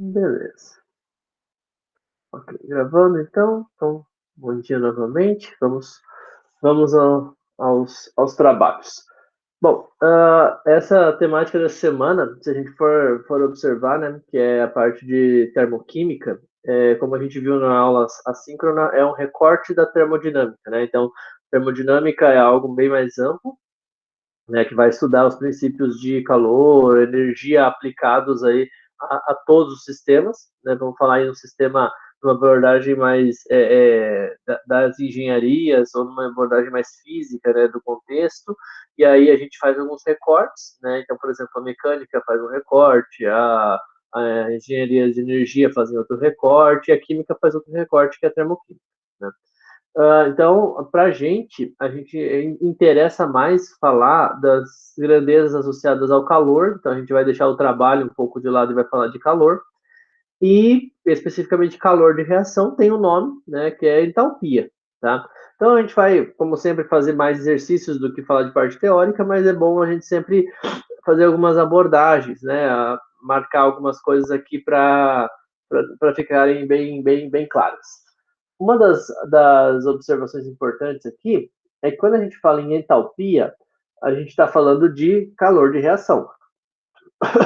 Beleza. Ok, gravando então. Então, bom dia novamente. Vamos aos trabalhos. Bom, essa temática dessa semana, se a gente for observar, né, que é a parte de termoquímica, como a gente viu na aula assíncrona, é um recorte da termodinâmica, né? Então, termodinâmica é algo bem mais amplo, né, que vai estudar os princípios de calor, energia aplicados aí a todos os sistemas, né? Vamos falar aí no sistema, numa abordagem mais das engenharias ou numa abordagem mais física, né, do contexto. E aí a gente faz alguns recortes, né? Então, por exemplo, a mecânica faz um recorte, a engenharia de energia faz outro recorte, e a química faz outro recorte, que é a termoquímica, né? Então, para a gente interessa mais falar das grandezas associadas ao calor, então a gente vai deixar o trabalho um pouco de lado e vai falar de calor, e especificamente calor de reação tem um nome, né, que é entalpia, tá? Então a gente vai, como sempre, fazer mais exercícios do que falar de parte teórica, mas é bom a gente sempre fazer algumas abordagens, né, marcar algumas coisas aqui para ficarem bem claras. Uma das observações importantes aqui é que quando a gente fala em entalpia, a gente está falando de calor de reação,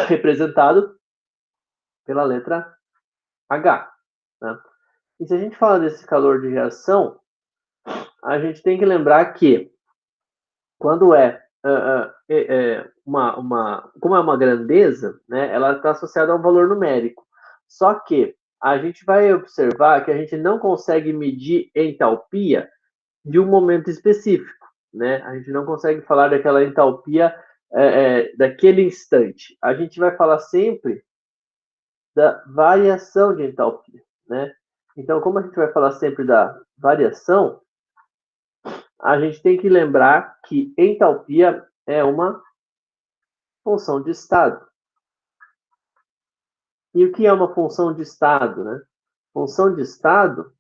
representado pela letra H. Né? E se a gente fala desse calor de reação, a gente tem que lembrar que quando como é uma grandeza, né, ela está associada a um valor numérico. Só que a gente vai observar que a gente não consegue medir entalpia de um momento específico, né? A gente não consegue falar daquela entalpia daquele instante. A gente vai falar sempre da variação de entalpia, né? Então, como a gente vai falar sempre da variação, a gente tem que lembrar que entalpia é uma função de estado. E o que é uma função de estado, né? Função de estado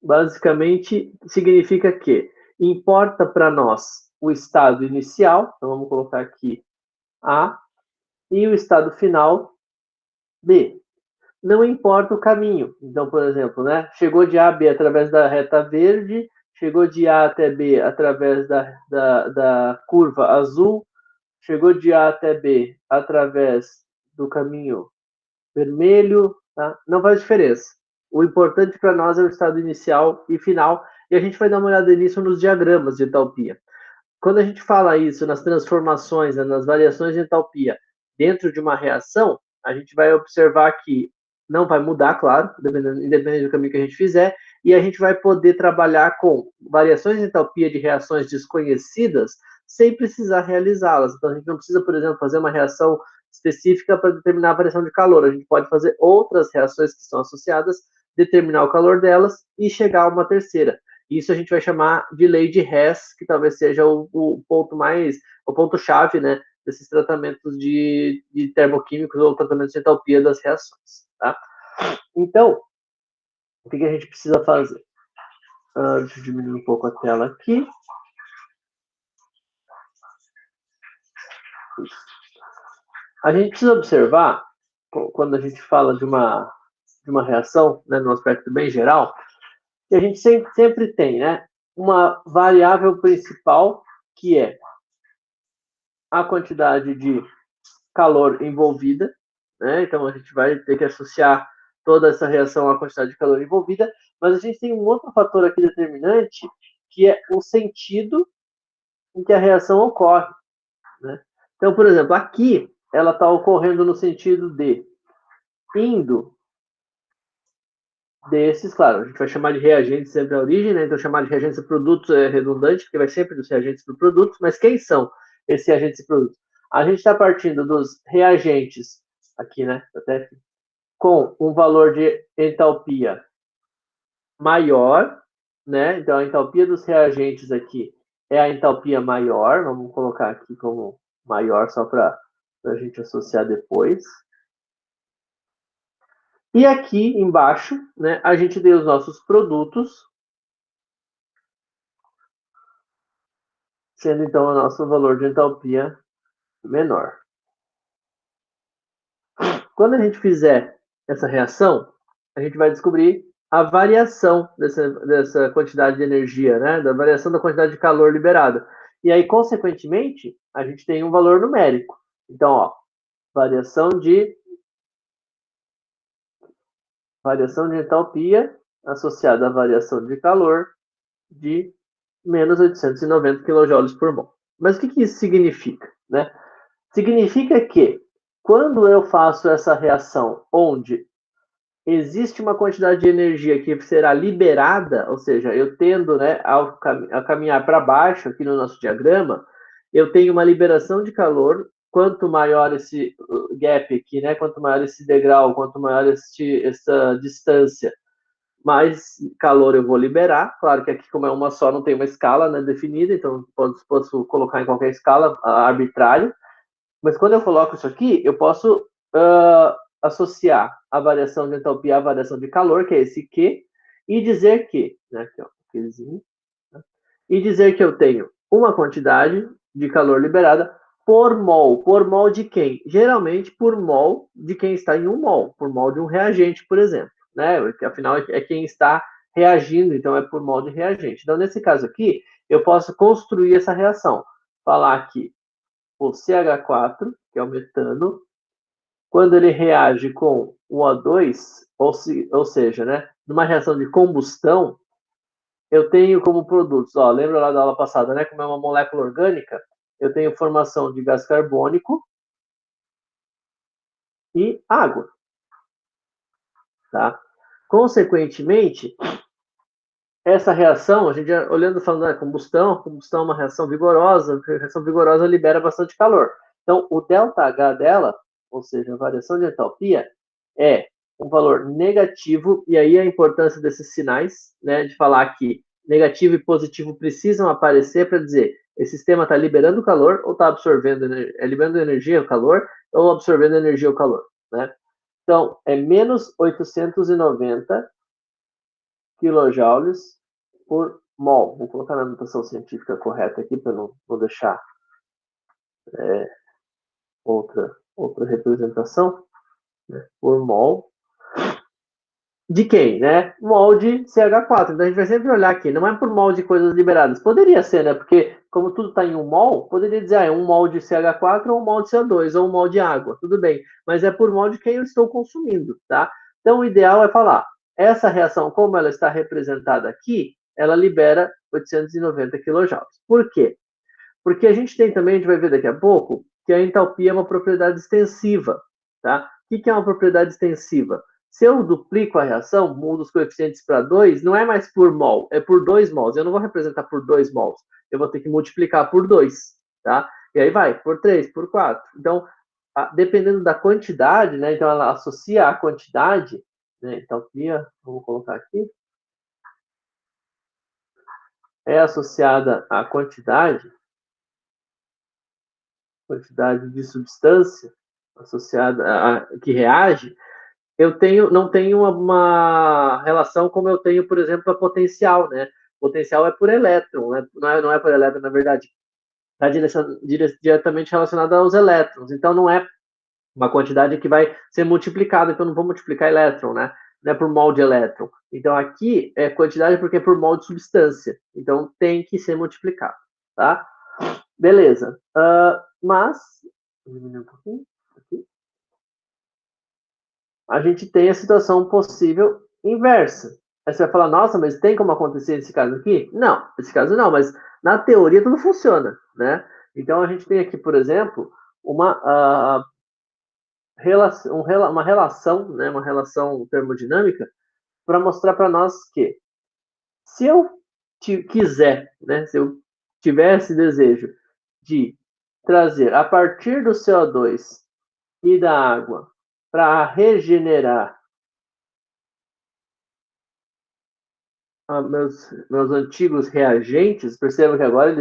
basicamente significa que importa para nós o estado inicial, então vamos colocar aqui A, e o estado final B. Não importa o caminho. Então, por exemplo, né, chegou de A a B através da reta verde, chegou de A até B através da curva azul, chegou de A até B através do caminho vermelho, tá? Não faz diferença. O importante para nós é o estado inicial e final, e a gente vai dar uma olhada nisso nos diagramas de entalpia. Quando a gente fala isso nas transformações, né, nas variações de entalpia dentro de uma reação, a gente vai observar que não vai mudar, claro, independente do caminho que a gente fizer, e a gente vai poder trabalhar com variações de entalpia de reações desconhecidas sem precisar realizá-las. Então, a gente não precisa, por exemplo, fazer uma reação específica para determinar a variação de calor. A gente pode fazer outras reações que estão associadas, determinar o calor delas e chegar a uma terceira. Isso a gente vai chamar de lei de Hess, que talvez seja o ponto-chave, né, desses tratamentos de termoquímicos ou tratamentos de entalpia das reações. Tá? Então, o que a gente precisa fazer? Deixa eu diminuir um pouco a tela aqui. A gente precisa observar, quando a gente fala de uma reação, né, no aspecto bem geral, que a gente sempre tem, né, uma variável principal, que é a quantidade de calor envolvida, né? Então a gente vai ter que associar toda essa reação à quantidade de calor envolvida, mas a gente tem um outro fator aqui determinante, que é o sentido em que a reação ocorre, né? Então, por exemplo, aqui ela está ocorrendo no sentido de indo desses, claro, a gente vai chamar de reagentes sempre a origem, né? Então chamar de reagentes e produtos é redundante, porque vai sempre dos reagentes para produtos, mas quem são esses reagentes e produtos? A gente está partindo dos reagentes aqui, né? Até com um valor de entalpia maior, né? Então a entalpia dos reagentes aqui é a entalpia maior, vamos colocar aqui como maior só para a gente associar depois. E aqui embaixo, né, a gente tem os nossos produtos, sendo então o nosso valor de entalpia menor. Quando a gente fizer essa reação, a gente vai descobrir a variação dessa quantidade de energia, né? Da variação da quantidade de calor liberada. E aí, consequentemente, a gente tem um valor numérico. Então, ó, variação de entalpia associada à variação de calor de menos 890 kJ por mol. Mas o que isso significa, né? Significa que quando eu faço essa reação onde existe uma quantidade de energia que será liberada, ou seja, eu tendo, né, a caminhar para baixo aqui no nosso diagrama, eu tenho uma liberação de calor. Quanto maior esse gap aqui, né, quanto maior esse degrau, quanto maior essa distância, mais calor eu vou liberar. Claro que aqui, como é uma só, não tem uma escala, né, definida, então posso colocar em qualquer escala arbitrária. Mas quando eu coloco isso aqui, eu posso associar a variação de entalpia à variação de calor, que é esse Q, e dizer que, né, aqui, ó, Qzinho, né, e dizer que eu tenho uma quantidade de calor liberada por mol. Por mol de quem? Geralmente por mol de quem está em 1 mol, por mol de um reagente, por exemplo, né? Porque, afinal, é quem está reagindo, então é por mol de reagente. Então, nesse caso aqui, eu posso construir essa reação. Falar que o CH4, que é o metano, quando ele reage com o O2, ou seja, né, numa reação de combustão, eu tenho como produtos, ó, lembra lá da aula passada, né, como é uma molécula orgânica, eu tenho formação de gás carbônico e água, tá? Consequentemente, essa reação, a gente olhando falando, né, combustão é uma reação vigorosa libera bastante calor. Então, o ΔH dela, ou seja, a variação de entalpia, é um valor negativo, e aí a importância desses sinais, né, de falar que negativo e positivo precisam aparecer para dizer esse sistema está liberando calor ou está absorvendo, liberando energia, o calor, ou absorvendo energia, o calor, né? Então, é menos 890 quilojoules por mol. Vou colocar na notação científica correta aqui para não deixar outra representação, né, por mol. De quem, né? Mol de CH4. Então a gente vai sempre olhar aqui, não é por mol de coisas liberadas. Poderia ser, né? Porque como tudo está em 1 mol, poderia dizer, é 1 mol de CH4 ou 1 mol de CO2 ou 1 mol de água. Tudo bem. Mas é por mol de quem eu estou consumindo, tá? Então o ideal é falar, essa reação, como ela está representada aqui, ela libera 890 kJ. Por quê? Porque a gente tem também, a gente vai ver daqui a pouco, que a entalpia é uma propriedade extensiva, tá? O que é uma propriedade extensiva? Se eu duplico a reação, mudo os coeficientes para 2, não é mais por mol, é por 2 mols. Eu não vou representar por 2 mols, eu vou ter que multiplicar por 2, tá? E aí vai, por 3, por 4. Então, dependendo da quantidade, né? Então, ela associa a quantidade, né? Entalpia, vamos colocar aqui, é associada à quantidade de substância associada que reage, não tenho uma relação como eu tenho, por exemplo, a potencial, né? Potencial é por elétron, né? Não é por elétron, na verdade, está diretamente relacionada aos elétrons. Então, não é uma quantidade que vai ser multiplicada, então não vou multiplicar elétron, né? Não é por mol de elétron. Então, aqui é quantidade porque é por mol de substância. Então, tem que ser multiplicado, tá? Beleza. Mas, um pouquinho, aqui, a gente tem a situação possível inversa. Aí você vai falar, nossa, mas tem como acontecer nesse caso aqui? Não, nesse caso não, mas na teoria tudo funciona, né? Então a gente tem aqui, por exemplo, uma relação, né, uma relação termodinâmica para mostrar para nós que se eu quiser, né, se eu tivesse desejo de trazer a partir do CO2 e da água para regenerar meus antigos reagentes, percebam que agora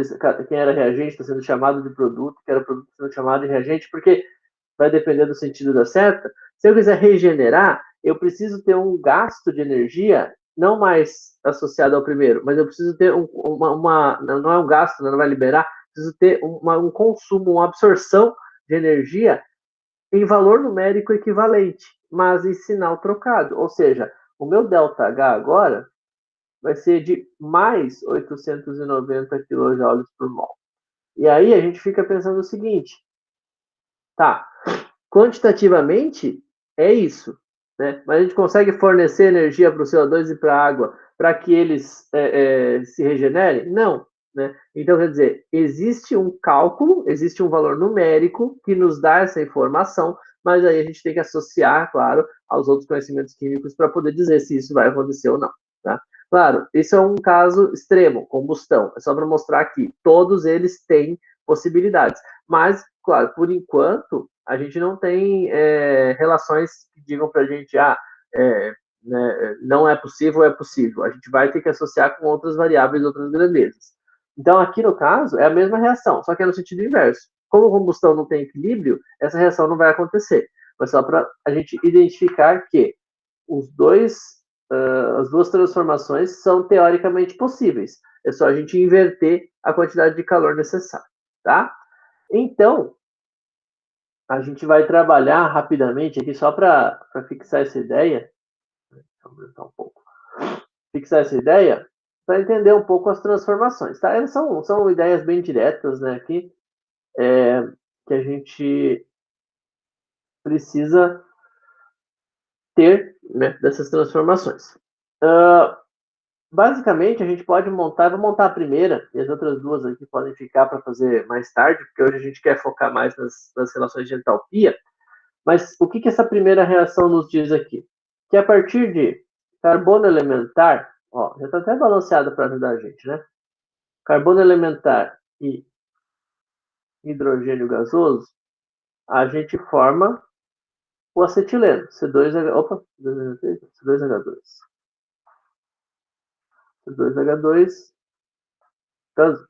quem era reagente está sendo chamado de produto, que era produto sendo chamado de reagente, porque vai depender do sentido da seta. Se eu quiser regenerar, eu preciso ter um gasto de energia não mais associado ao primeiro, mas eu preciso ter não é um gasto, não vai liberar, preciso ter um consumo, uma absorção de energia em valor numérico equivalente. mas em sinal trocado. Ou seja, o meu ΔH agora vai ser de mais 890 kJ por mol. E aí a gente fica pensando o seguinte, tá, quantitativamente é isso, né? Mas a gente consegue fornecer energia para o CO2 e para a água para que eles se regenerem? Não. Né? Então, quer dizer, existe um cálculo, existe um valor numérico que nos dá essa informação, mas aí a gente tem que associar, claro, aos outros conhecimentos químicos para poder dizer se isso vai acontecer ou não. Tá? Claro, isso é um caso extremo, combustão. É só para mostrar que todos eles têm possibilidades. Mas, claro, por enquanto, a gente não tem relações que digam para a gente, né, não é possível, é possível. A gente vai ter que associar com outras variáveis, outras grandezas. Então, aqui no caso, é a mesma reação, só que é no sentido inverso. Como a combustão não tem equilíbrio, essa reação não vai acontecer. Mas só para a gente identificar que os dois, as duas transformações são teoricamente possíveis. É só a gente inverter a quantidade de calor necessária, tá? Então, a gente vai trabalhar rapidamente aqui só para fixar essa ideia. Deixa eu aumentar um pouco. Fixar essa ideia para entender um pouco as transformações, tá? Elas são ideias bem diretas, né? Aqui, que a gente precisa ter, né, dessas transformações. Basicamente, a gente pode montar, vou montar a primeira, e as outras duas aqui podem ficar para fazer mais tarde, porque hoje a gente quer focar mais nas relações de entalpia. Mas o que essa primeira reação nos diz aqui? Que a partir de carbono elementar, ó, já está até balanceado para ajudar a gente, né? Carbono elementar e hidrogênio gasoso, a gente forma o acetileno, C2H, opa, C2H2. C2H2 gasoso.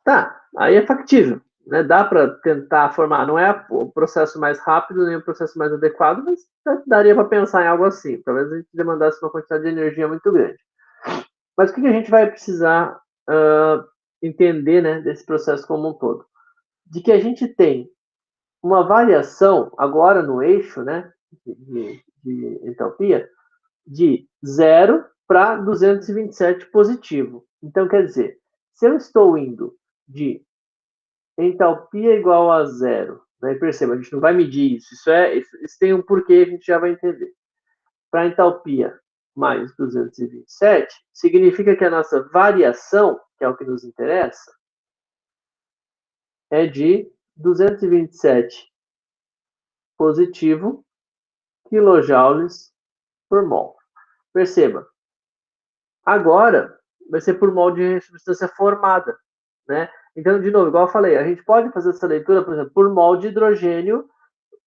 Tá, aí é factível, né? Dá para tentar formar, não é o processo mais rápido nem o processo mais adequado, mas daria para pensar em algo assim. Talvez a gente demandasse uma quantidade de energia muito grande. Mas o que a gente vai precisar entender, né, desse processo como um todo? De que a gente tem uma variação agora no eixo, né, de entalpia de 0 para 227 positivo. Então, quer dizer, se eu estou indo de entalpia igual a 0, né, perceba, a gente não vai medir isso, isso tem um porquê, a gente já vai entender. Para entalpia mais 227, significa que a nossa variação, que é o que nos interessa, é de 227 positivo quilojoules por mol. Perceba, agora vai ser por mol de substância formada, né? Então, de novo, igual eu falei, a gente pode fazer essa leitura, por exemplo, por mol de hidrogênio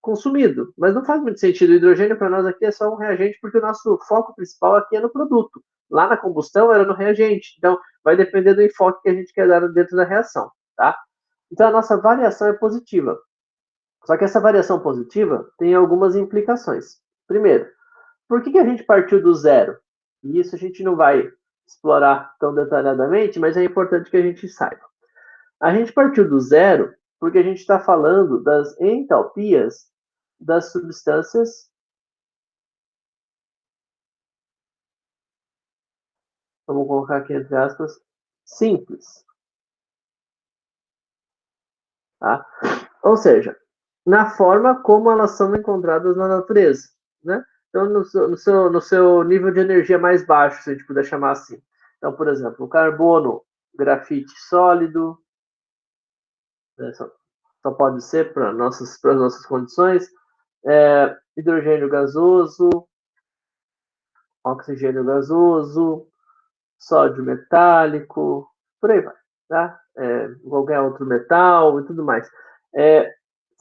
consumido, mas não faz muito sentido. O hidrogênio para nós aqui é só um reagente, porque o nosso foco principal aqui é no produto. Lá na combustão era no reagente. Então, vai depender do enfoque que a gente quer dar dentro da reação, tá? Então, a nossa variação é positiva. Só que essa variação positiva tem algumas implicações. Primeiro, por que a gente partiu do zero? E isso a gente não vai explorar tão detalhadamente, mas é importante que a gente saiba. A gente partiu do zero porque a gente está falando das entalpias das substâncias, vamos colocar aqui entre aspas, simples. Tá? Ou seja, na forma como elas são encontradas na natureza. Né? Então, no seu nível de energia mais baixo, se a gente puder chamar assim. Então, por exemplo, o carbono, grafite sólido, né, só pode ser para as nossas condições, hidrogênio gasoso, oxigênio gasoso, sódio metálico, por aí vai, tá? Qualquer outro metal e tudo mais.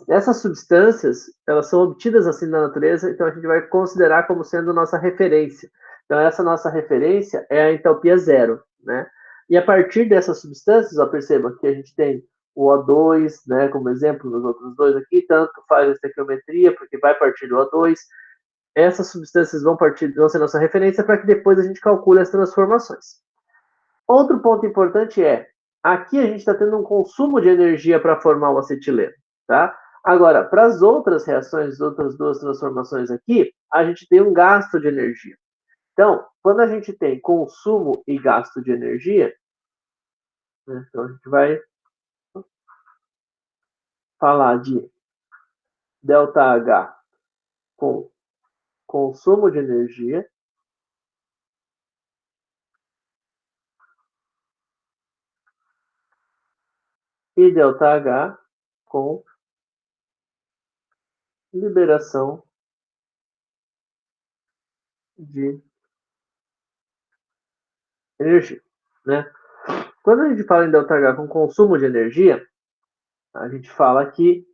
Essas substâncias, elas são obtidas assim na natureza, então a gente vai considerar como sendo nossa referência. Então, essa nossa referência é a entalpia zero, né? E a partir dessas substâncias, ó, perceba que a gente tem o O2, né, como exemplo, nos outros dois aqui, tanto faz a estequiometria, porque vai partir do O2. Essas substâncias vão ser nossa referência para que depois a gente calcule as transformações. Outro ponto importante aqui a gente está tendo um consumo de energia para formar o acetileno, tá? Agora, para as outras reações, as outras duas transformações aqui, a gente tem um gasto de energia. Então, quando a gente tem consumo e gasto de energia, né, então a gente vai falar de ΔH com consumo de energia e ΔH com liberação de energia, né? Quando a gente fala em ΔH com consumo de energia, a gente fala que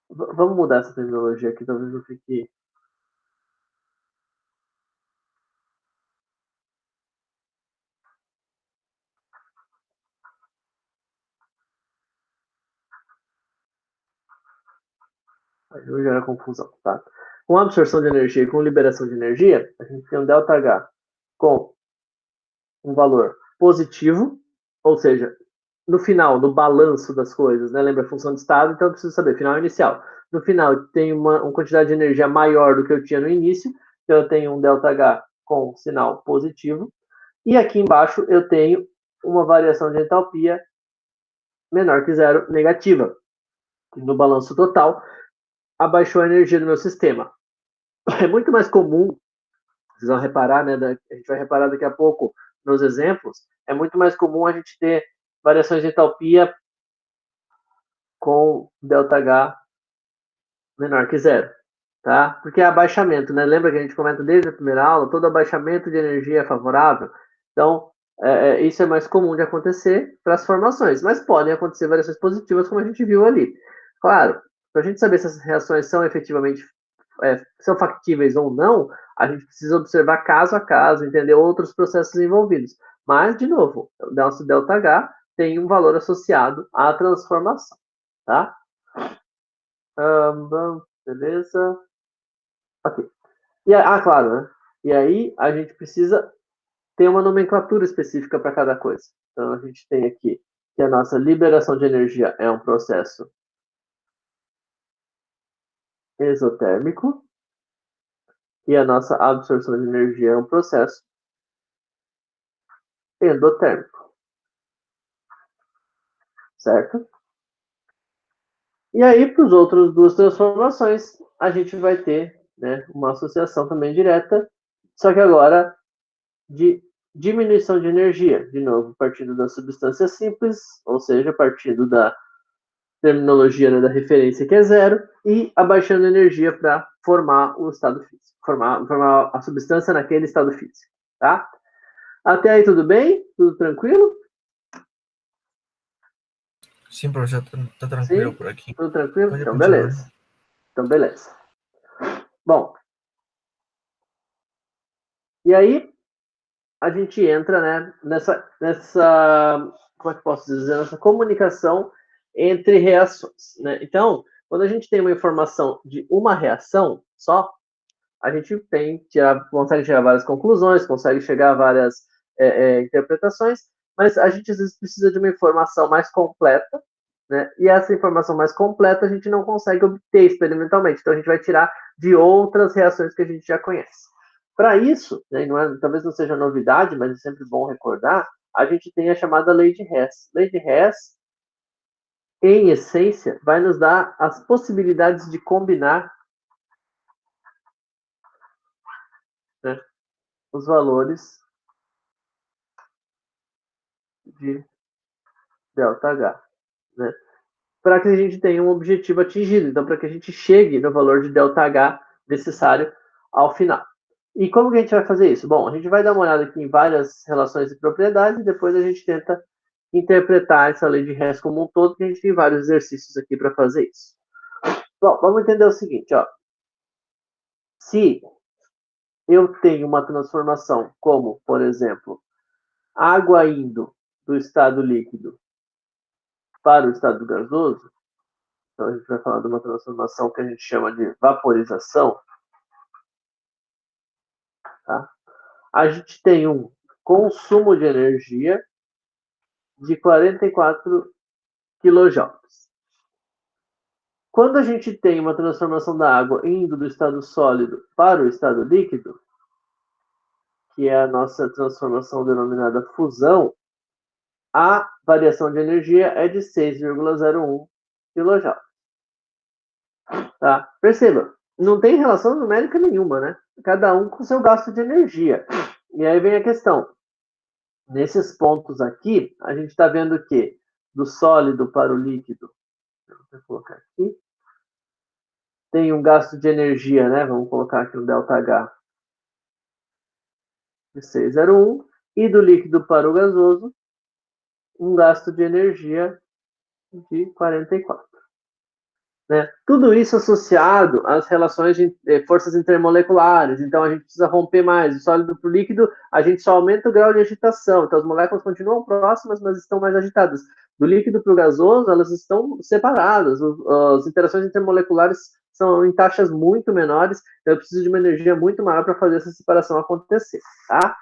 vamos mudar essa terminologia aqui, talvez não fique. Vai gerar confusão, tá? Com absorção de energia e com liberação de energia, a gente tem um ΔH com um valor positivo, ou seja, no final, no balanço das coisas, né? Lembra a função de estado, então eu preciso saber, final e inicial. No final, tem uma quantidade de energia maior do que eu tinha no início, então eu tenho um ΔH com sinal positivo, e aqui embaixo eu tenho uma variação de entalpia menor que zero, negativa. No balanço total, abaixou a energia do meu sistema. É muito mais comum, vocês vão reparar, né? A gente vai reparar daqui a pouco nos exemplos, é muito mais comum a gente ter variações de entalpia com ΔH menor que zero, tá? Porque é abaixamento, né? Lembra que a gente comenta desde a primeira aula, todo abaixamento de energia é favorável. Então, isso é mais comum de acontecer para as formações, mas podem acontecer variações positivas, como a gente viu ali. Claro, para a gente saber se essas reações são efetivamente são factíveis ou não, a gente precisa observar caso a caso, entender outros processos envolvidos. Mas, de novo, o nosso ΔH tem um valor associado à transformação, tá? Beleza. Ok. Claro, né? E aí a gente precisa ter uma nomenclatura específica para cada coisa. Então a gente tem aqui que a nossa liberação de energia é um processo exotérmico e a nossa absorção de energia é um processo endotérmico, certo? E aí, para os outros duas transformações, a gente vai ter, né, uma associação também direta, só que agora de diminuição de energia, de novo, partindo da substância simples, ou seja, partindo da terminologia, né, da referência que é zero, e abaixando energia para formar o estado físico, formar a substância naquele estado físico, tá? Até aí tudo bem? Tudo tranquilo? Sim, professor, tá tranquilo Sim? por aqui. Tudo tranquilo? Pode Então, continuar. beleza. Então, beleza. Bom, e aí a gente entra, né, como é que posso dizer, nessa comunicação entre reações, né? Então, quando a gente tem uma informação de uma reação só, a gente consegue tirar várias conclusões, consegue chegar a várias interpretações, mas a gente às vezes precisa de uma informação mais completa, né? E essa informação mais completa a gente não consegue obter experimentalmente, então a gente vai tirar de outras reações que a gente já conhece. Para isso, né, talvez não seja novidade, mas é sempre bom recordar, a gente tem a chamada lei de Hess. Lei de Hess, em essência, vai nos dar as possibilidades de combinar, né, os valores de ΔH, né, para que a gente tenha um objetivo atingido. Então, para que a gente chegue no valor de ΔH necessário ao final. E como que a gente vai fazer isso? Bom, a gente vai dar uma olhada aqui em várias relações e propriedades e depois a gente tenta interpretar essa lei de Hess como um todo, que a gente tem vários exercícios aqui para fazer isso. Bom, vamos entender o seguinte, ó. Se eu tenho uma transformação como, por exemplo, água indo do estado líquido para o estado gasoso, então a gente vai falar de uma transformação que a gente chama de vaporização, tá? A gente tem um consumo de energia de 44 kJ. quando a gente tem uma transformação da água indo do estado sólido para o estado líquido, que é a nossa transformação denominada fusão, a variação de energia é de 6,01 kJ. Tá? Perceba, não tem relação numérica nenhuma, né? Cada um com seu gasto de energia. E aí vem a questão. Nesses pontos aqui, a gente está vendo que do sólido para o líquido, vou colocar aqui, tem um gasto de energia, né? Vamos colocar aqui um ΔH de 6,01, e do líquido para o gasoso, um gasto de energia de 44. Né? Tudo isso associado às relações de forças intermoleculares, então a gente precisa romper mais. Do sólido para o líquido, a gente só aumenta o grau de agitação, então as moléculas continuam próximas, mas estão mais agitadas. Do líquido para o gasoso, elas estão separadas, as interações intermoleculares são em taxas muito menores, então eu preciso de uma energia muito maior para fazer essa separação acontecer. Tá?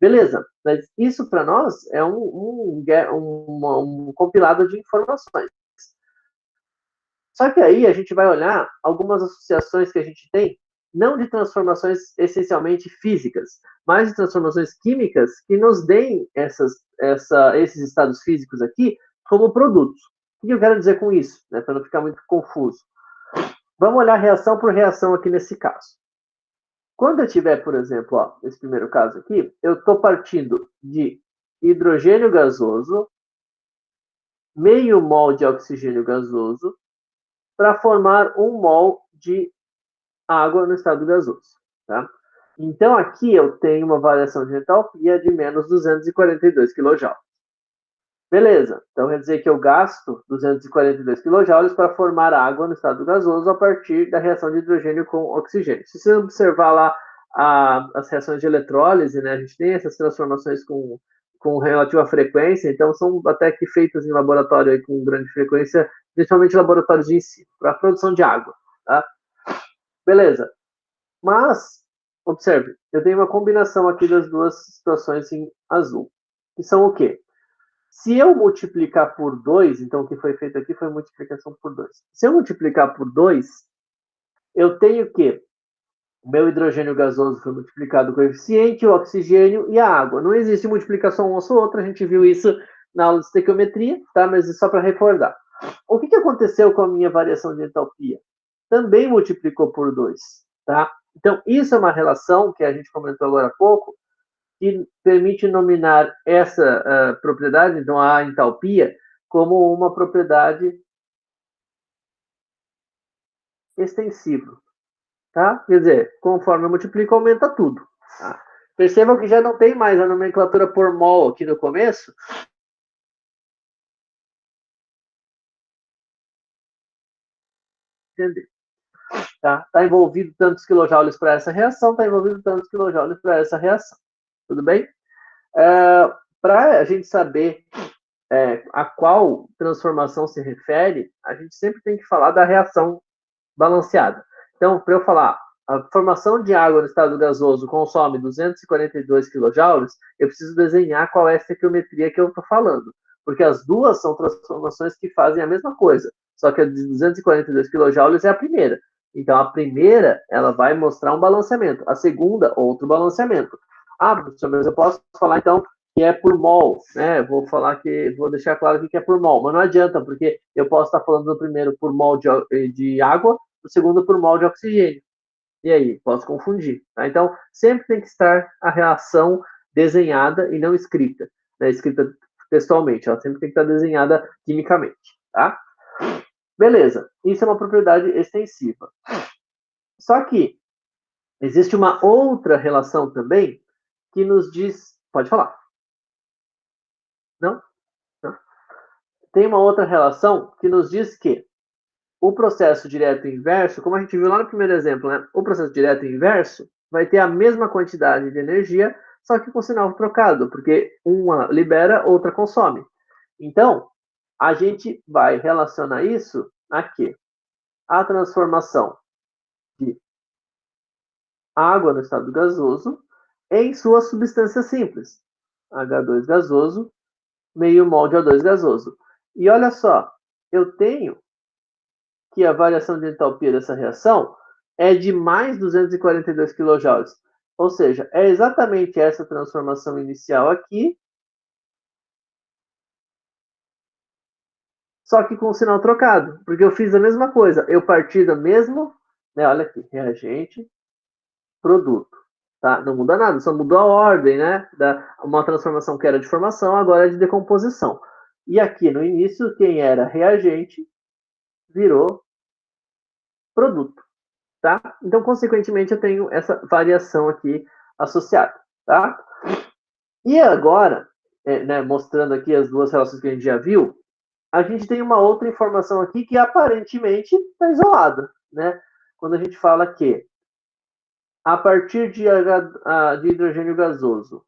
Beleza, mas isso para nós é um compilado de informações. Só que aí a gente vai olhar algumas associações que a gente tem, não de transformações essencialmente físicas, mas de transformações químicas que nos deem esses estados físicos aqui como produtos. O que eu quero dizer com isso, né, para não ficar muito confuso? Vamos olhar reação por reação aqui nesse caso. Quando eu tiver, por exemplo, ó, esse primeiro caso aqui, eu estou partindo de hidrogênio gasoso, meio mol de oxigênio gasoso, para formar 1 mol de água no estado gasoso. Tá? Então, aqui eu tenho uma variação de entalpia de menos 242 kJ. Beleza, então quer dizer que eu gasto 242 kJ para formar água no estado gasoso a partir da reação de hidrogênio com oxigênio. Se você observar lá as reações de eletrólise, né, a gente tem essas transformações com relativa frequência, então são até que feitas em laboratório aí com grande frequência, principalmente laboratórios de ensino, para a produção de água. Tá? Beleza. Mas, observe, eu tenho uma combinação aqui das duas situações em azul, que são o quê? Se eu multiplicar por 2, então o que foi feito aqui foi multiplicação por 2. Se eu multiplicar por 2, eu tenho que o meu hidrogênio gasoso foi multiplicado com o coeficiente, o oxigênio e a água. Não existe multiplicação uma ou outra, a gente viu isso na aula de estequiometria, tá? Mas é só para recordar. O que aconteceu com a minha variação de entalpia? Também multiplicou por 2, tá? Então, isso é uma relação que a gente comentou agora há pouco, que permite nominar essa propriedade, então a entalpia, como uma propriedade extensiva. Tá? Quer dizer, conforme eu multiplico, aumenta tudo. Tá? Percebam que já não tem mais a nomenclatura por mol aqui no começo. Entender. Tá? Tá envolvido tantos quilojoules para essa reação, tá envolvido tantos quilojoules para essa reação. Tudo bem? Para a gente saber a qual transformação se refere, a gente sempre tem que falar da reação balanceada. Então, para eu falar, a formação de água no estado gasoso consome 242 kJ, eu preciso desenhar qual é a estequiometria que eu estou falando. Porque as duas são transformações que fazem a mesma coisa. Só que a de 242 kJ é a primeira. Então, a primeira, ela vai mostrar um balanceamento. A segunda, outro balanceamento. Ah, professor, mas eu posso falar, então, que é por mol, né? Vou deixar claro aqui que é por mol, mas não adianta, porque eu posso estar falando do primeiro por mol de água, o segundo por mol de oxigênio. E aí, posso confundir. Tá? Então, sempre tem que estar a reação desenhada e não escrita. Né? Escrita textualmente, ela sempre tem que estar desenhada quimicamente. Tá? Beleza, isso é uma propriedade extensiva. Só que existe uma outra relação também que nos diz... Pode falar. Não? Não? Tem uma outra relação que nos diz que o processo direto e inverso, como a gente viu lá no primeiro exemplo, né? O processo direto e inverso vai ter a mesma quantidade de energia, só que com sinal trocado, porque uma libera, outra consome. Então, a gente vai relacionar isso aqui. A transformação de água no estado gasoso em sua substância simples. H2 gasoso, meio mol de O2 gasoso. E olha só, eu tenho que a variação de entalpia dessa reação é de mais 242 kJ. Ou seja, é exatamente essa transformação inicial aqui, só que com o sinal trocado, porque eu fiz a mesma coisa. Eu parti do mesmo, né, olha aqui, reagente, produto. Tá? Não muda nada, só mudou a ordem, né? Uma transformação que era de formação, agora é de decomposição. E aqui no início, quem era reagente virou produto. Tá? Então, consequentemente, eu tenho essa variação aqui associada. Tá? E agora, né, mostrando aqui as duas relações que a gente já viu, a gente tem uma outra informação aqui que aparentemente está isolada. Né? Quando a gente fala que a partir de hidrogênio gasoso,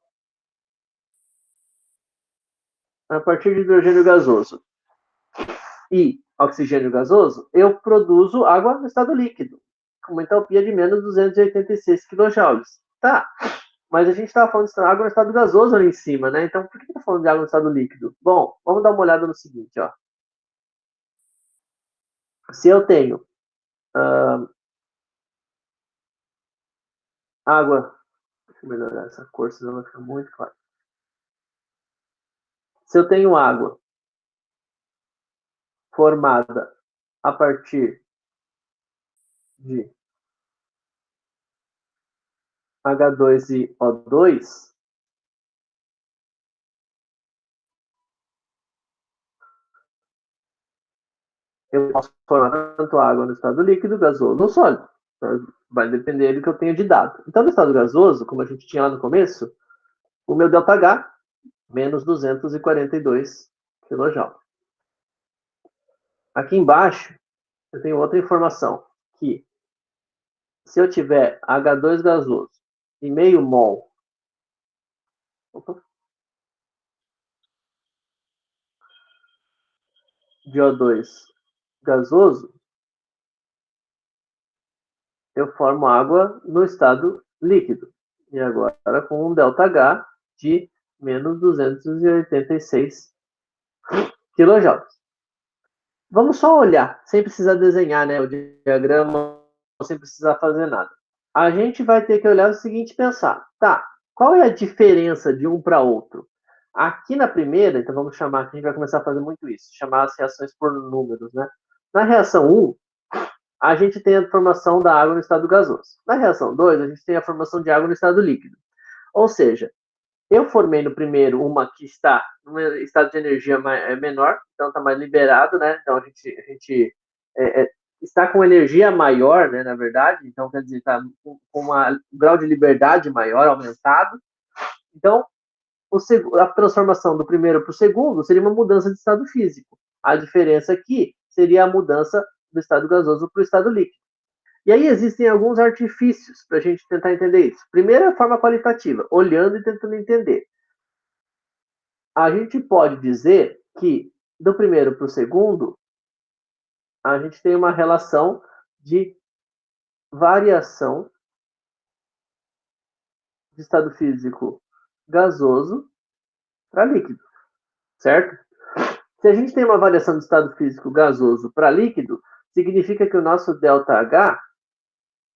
e oxigênio gasoso, eu produzo água no estado líquido, com uma entalpia de menos 286 kJ. Tá, mas a gente estava falando de água no estado gasoso ali em cima, né? Então, por que está falando de água no estado líquido? Bom, vamos dar uma olhada no seguinte, ó. Se eu tenho água, deixa eu melhorar essa cor, senão vai ficar muito claro. Se eu tenho água formada a partir de H2 e O2, eu posso formar tanto água no estado líquido, gasoso ou sólido. Vai depender do que eu tenho de dado. Então, no estado gasoso, como a gente tinha lá no começo, o meu ΔH, menos 242 kJ. Aqui embaixo, eu tenho outra informação, que se eu tiver H2 gasoso e meio mol de O2 gasoso, eu formo água no estado líquido. E agora com um ΔH de menos 286 kJ. Vamos só olhar, sem precisar desenhar, né, o diagrama, sem precisar fazer nada. A gente vai ter que olhar o seguinte e pensar, tá, qual é a diferença de um para outro? Aqui na primeira, então vamos chamar, que a gente vai começar a fazer muito isso, chamar as reações por números, né? Na reação 1, a gente tem a formação da água no estado gasoso. Na reação 2, a gente tem a formação de água no estado líquido. Ou seja, eu formei no primeiro uma que está no estado de energia menor, então está mais liberado, né? Então a gente está com energia maior, né? Na verdade, então quer dizer, está com um grau de liberdade maior, aumentado. Então, a transformação do primeiro para o segundo seria uma mudança de estado físico. A diferença aqui seria a mudança do estado gasoso para o estado líquido. E aí existem alguns artifícios para a gente tentar entender isso. Primeiro, a forma qualitativa, olhando e tentando entender. A gente pode dizer que do primeiro para o segundo, a gente tem uma relação de variação de estado físico gasoso para líquido, certo? Se a gente tem uma variação de estado físico gasoso para líquido, significa que o nosso ΔH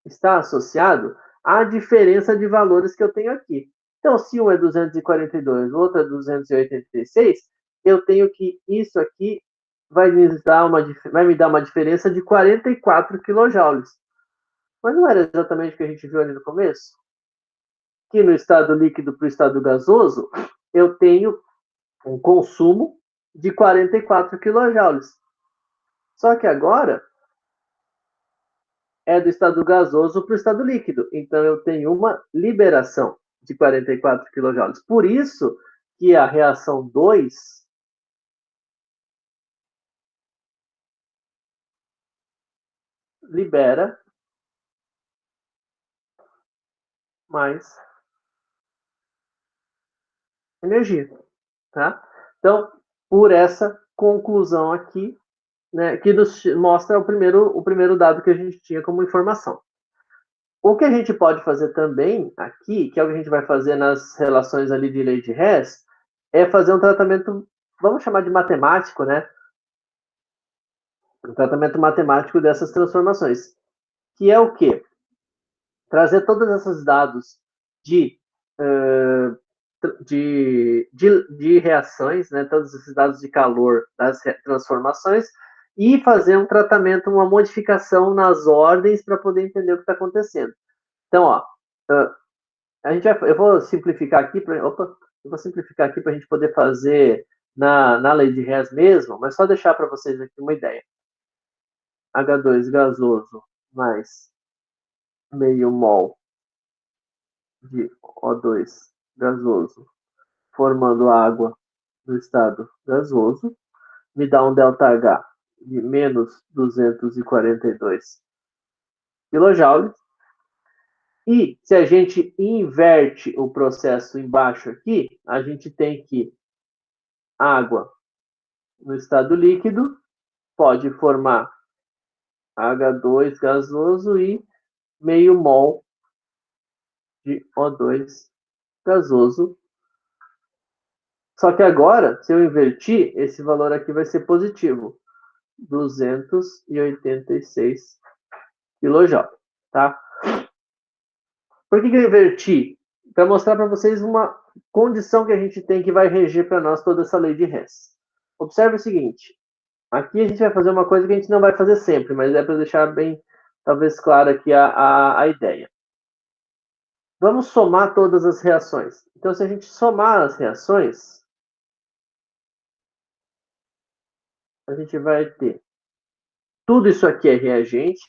está associado à diferença de valores que eu tenho aqui. Então, se um é 242, o outro é 286, eu tenho que isso aqui vai me dar uma diferença de 44 kJ. Mas não era exatamente o que a gente viu ali no começo? Que no estado líquido para o estado gasoso, eu tenho um consumo de 44 kJ. Só que agora é do estado gasoso para o estado líquido. Então eu tenho uma liberação de 44 kJ. Por isso que a reação 2 libera mais energia, tá? Então, por essa conclusão aqui, né, que nos mostra o primeiro dado que a gente tinha como informação. O que a gente pode fazer também aqui, que é o que a gente vai fazer nas relações ali de lei de Hess, é fazer um tratamento, vamos chamar de matemático, né? o tratamento matemático dessas transformações, que é o quê? Trazer todos esses dados de, de reações, né, todos esses dados de calor das transformações, e fazer um tratamento, uma modificação nas ordens para poder entender o que está acontecendo. Então, ó, eu vou simplificar aqui para a gente poder fazer na lei de Hess mesmo, mas só deixar para vocês aqui uma ideia. H2 gasoso mais meio mol de O2 gasoso formando água no estado gasoso, me dá um ΔH de menos 242 kJ. E se a gente inverte o processo embaixo aqui, a gente tem que água no estado líquido pode formar H2 gasoso e meio mol de O2 gasoso. Só que agora, se eu invertir, esse valor aqui vai ser positivo. 286 kJ, tá? Por que eu inverti? Para mostrar para vocês uma condição que a gente tem que vai reger para nós toda essa lei de Hess. Observe o seguinte, aqui a gente vai fazer uma coisa que a gente não vai fazer sempre, mas é para deixar bem, talvez, clara aqui a ideia. Vamos somar todas as reações. Então, se a gente somar as reações, a gente vai ter tudo isso aqui é reagente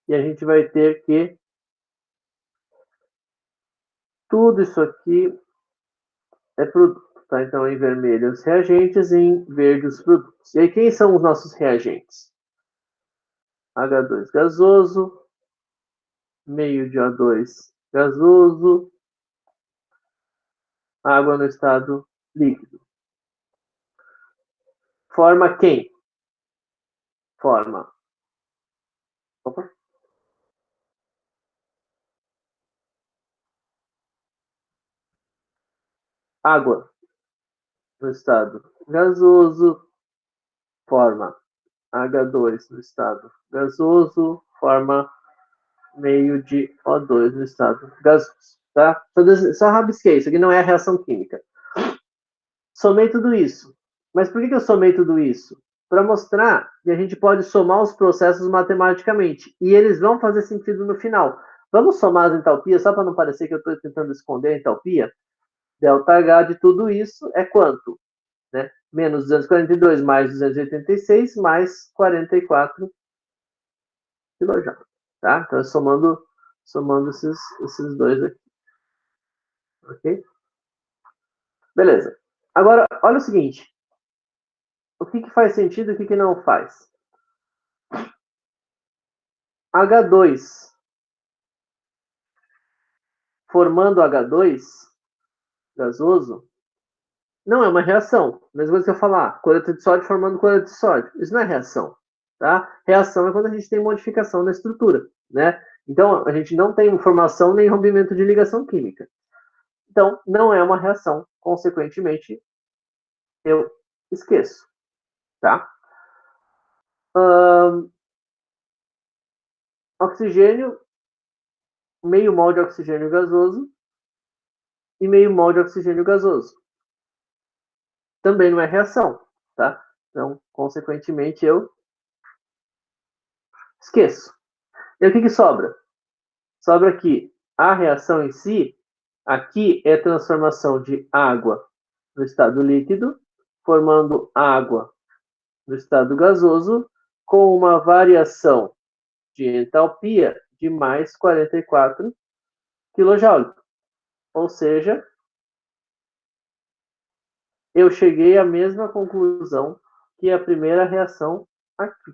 e a gente vai ter que tudo isso aqui é produto, tá? Então, em vermelho os reagentes e em verde os produtos. E aí, quem são os nossos reagentes? H2 gasoso, meio de O2 gasoso, água no estado líquido. Forma quem? Forma. Opa. Água no estado gasoso, forma H2 no estado gasoso, forma meio de O2 no estado gasoso. Tá? Só rabisquei, isso aqui não é reação química. Somei tudo isso. Mas por que eu somei tudo isso? Para mostrar que a gente pode somar os processos matematicamente. E eles vão fazer sentido no final. Vamos somar as entalpias, só para não parecer que eu estou tentando esconder a entalpia? ΔH de tudo isso é quanto? Né? Menos 242 mais 286 mais 44 kJ. Tá? Então, somando esses dois aqui. Ok? Beleza. Agora, olha o seguinte. O que faz sentido e o que não faz? H2 formando H2 gasoso não é uma reação. Mesma coisa que eu falar, cloreto de sódio formando cloreto de sódio. Isso não é reação. Tá? Reação é quando a gente tem modificação na estrutura. Né? Então, a gente não tem formação nem rompimento de ligação química. Então, não é uma reação. Consequentemente, eu esqueço. Tá? Oxigênio, meio mol de oxigênio gasoso e meio mol de oxigênio gasoso. Também não é reação, tá? Então, consequentemente, eu esqueço. E o que sobra? Sobra aqui a reação em si. Aqui é a transformação de água no estado líquido, formando água no estado gasoso, com uma variação de entalpia de mais 44 kJ. Ou seja, eu cheguei à mesma conclusão que a primeira reação aqui.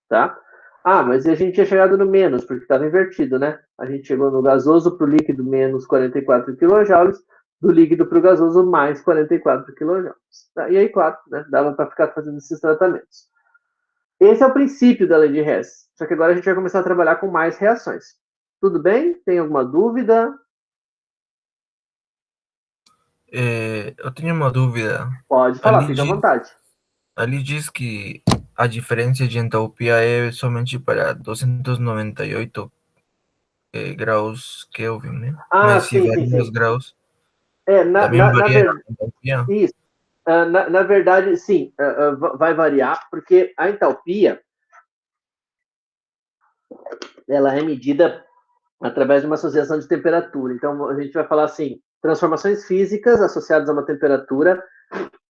Tá? Ah, mas a gente tinha chegado no menos, porque estava invertido, né? A gente chegou no gasoso para o líquido menos 44 kJ, do líquido para o gasoso mais 44 kJ. Tá? E aí, claro, né, dava para ficar fazendo esses tratamentos. Esse é o princípio da lei de Hess. Só que agora a gente vai começar a trabalhar com mais reações. Tudo bem? Tem alguma dúvida? Eu tenho uma dúvida. Pode falar, fica à vontade. Ali diz que a diferença de entalpia é somente para 298 graus Kelvin, né? Ah, Mas se sim, sim, varia os sim. graus, É, também varia a entalpia. isso. Na verdade, sim, vai variar, porque a entalpia, ela é medida através de uma associação de temperatura. Então, a gente vai falar assim, transformações físicas associadas a uma temperatura,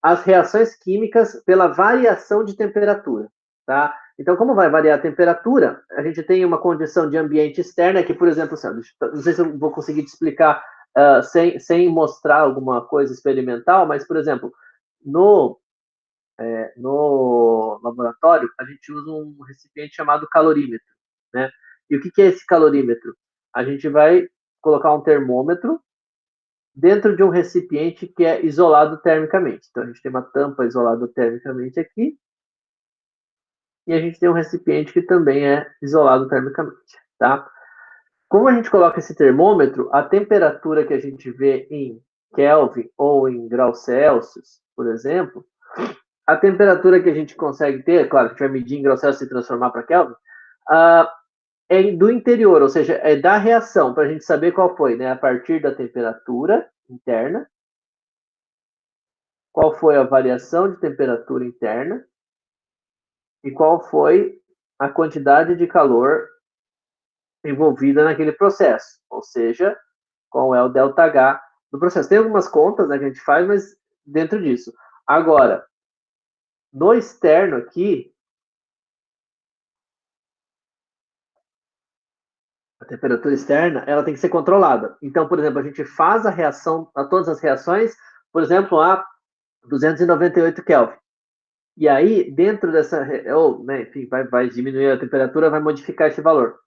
as reações químicas pela variação de temperatura, tá? Então, como vai variar a temperatura, a gente tem uma condição de ambiente externa que, por exemplo, não sei se eu vou conseguir te explicar sem mostrar alguma coisa experimental, mas, por exemplo, no laboratório, a gente usa um recipiente chamado calorímetro, né? E o que é esse calorímetro? A gente vai colocar um termômetro dentro de um recipiente que é isolado termicamente. Então, a gente tem uma tampa isolada termicamente aqui, e a gente tem um recipiente que também é isolado termicamente, tá? Como a gente coloca esse termômetro, a temperatura que a gente vê em Kelvin ou em graus Celsius, por exemplo, a temperatura que a gente consegue ter, claro, a gente vai medir em graus Celsius e transformar para Kelvin, é do interior, ou seja, é da reação, para a gente saber qual foi, né? A partir da temperatura interna, qual foi a variação de temperatura interna e qual foi a quantidade de calor envolvida naquele processo, ou seja, qual é o ΔH do processo. Tem algumas contas, né, que a gente faz, mas dentro disso. Agora, no externo aqui, a temperatura externa, ela tem que ser controlada. Então, por exemplo, a gente faz a reação, a todas as reações, por exemplo, a 298 Kelvin. E aí, dentro dessa, ou, né, enfim, vai diminuir a temperatura, vai modificar esse valor.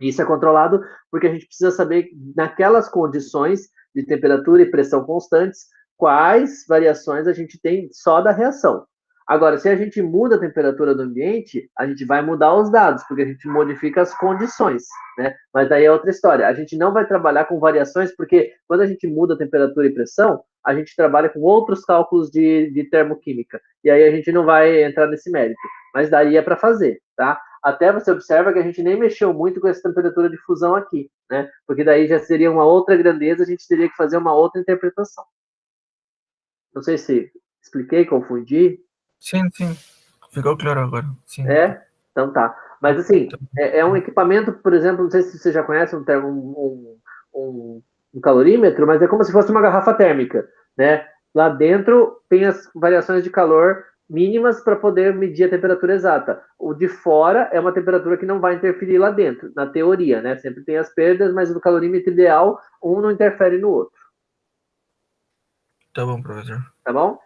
Isso é controlado porque a gente precisa saber, naquelas condições de temperatura e pressão constantes, quais variações a gente tem só da reação. Agora, se a gente muda a temperatura do ambiente, a gente vai mudar os dados, porque a gente modifica as condições, né? Mas daí é outra história. A gente não vai trabalhar com variações, porque quando a gente muda a temperatura e pressão, a gente trabalha com outros cálculos de termoquímica. E aí a gente não vai entrar nesse mérito. Mas daria para fazer, tá? Até você observa que a gente nem mexeu muito com essa temperatura de fusão aqui, né? Porque daí já seria uma outra grandeza, a gente teria que fazer uma outra interpretação. Não sei se expliquei, confundi. Sim, sim. Ficou claro agora. Sim. É? Então tá. Mas assim, é um equipamento, por exemplo, não sei se você já conhece um calorímetro, mas é como se fosse uma garrafa térmica, né? Lá dentro tem as variações de calor mínimas para poder medir a temperatura exata. O de fora é uma temperatura que não vai interferir lá dentro, na teoria, né? Sempre tem as perdas, mas no calorímetro ideal, um não interfere no outro, Tá bom, professor. tá bom?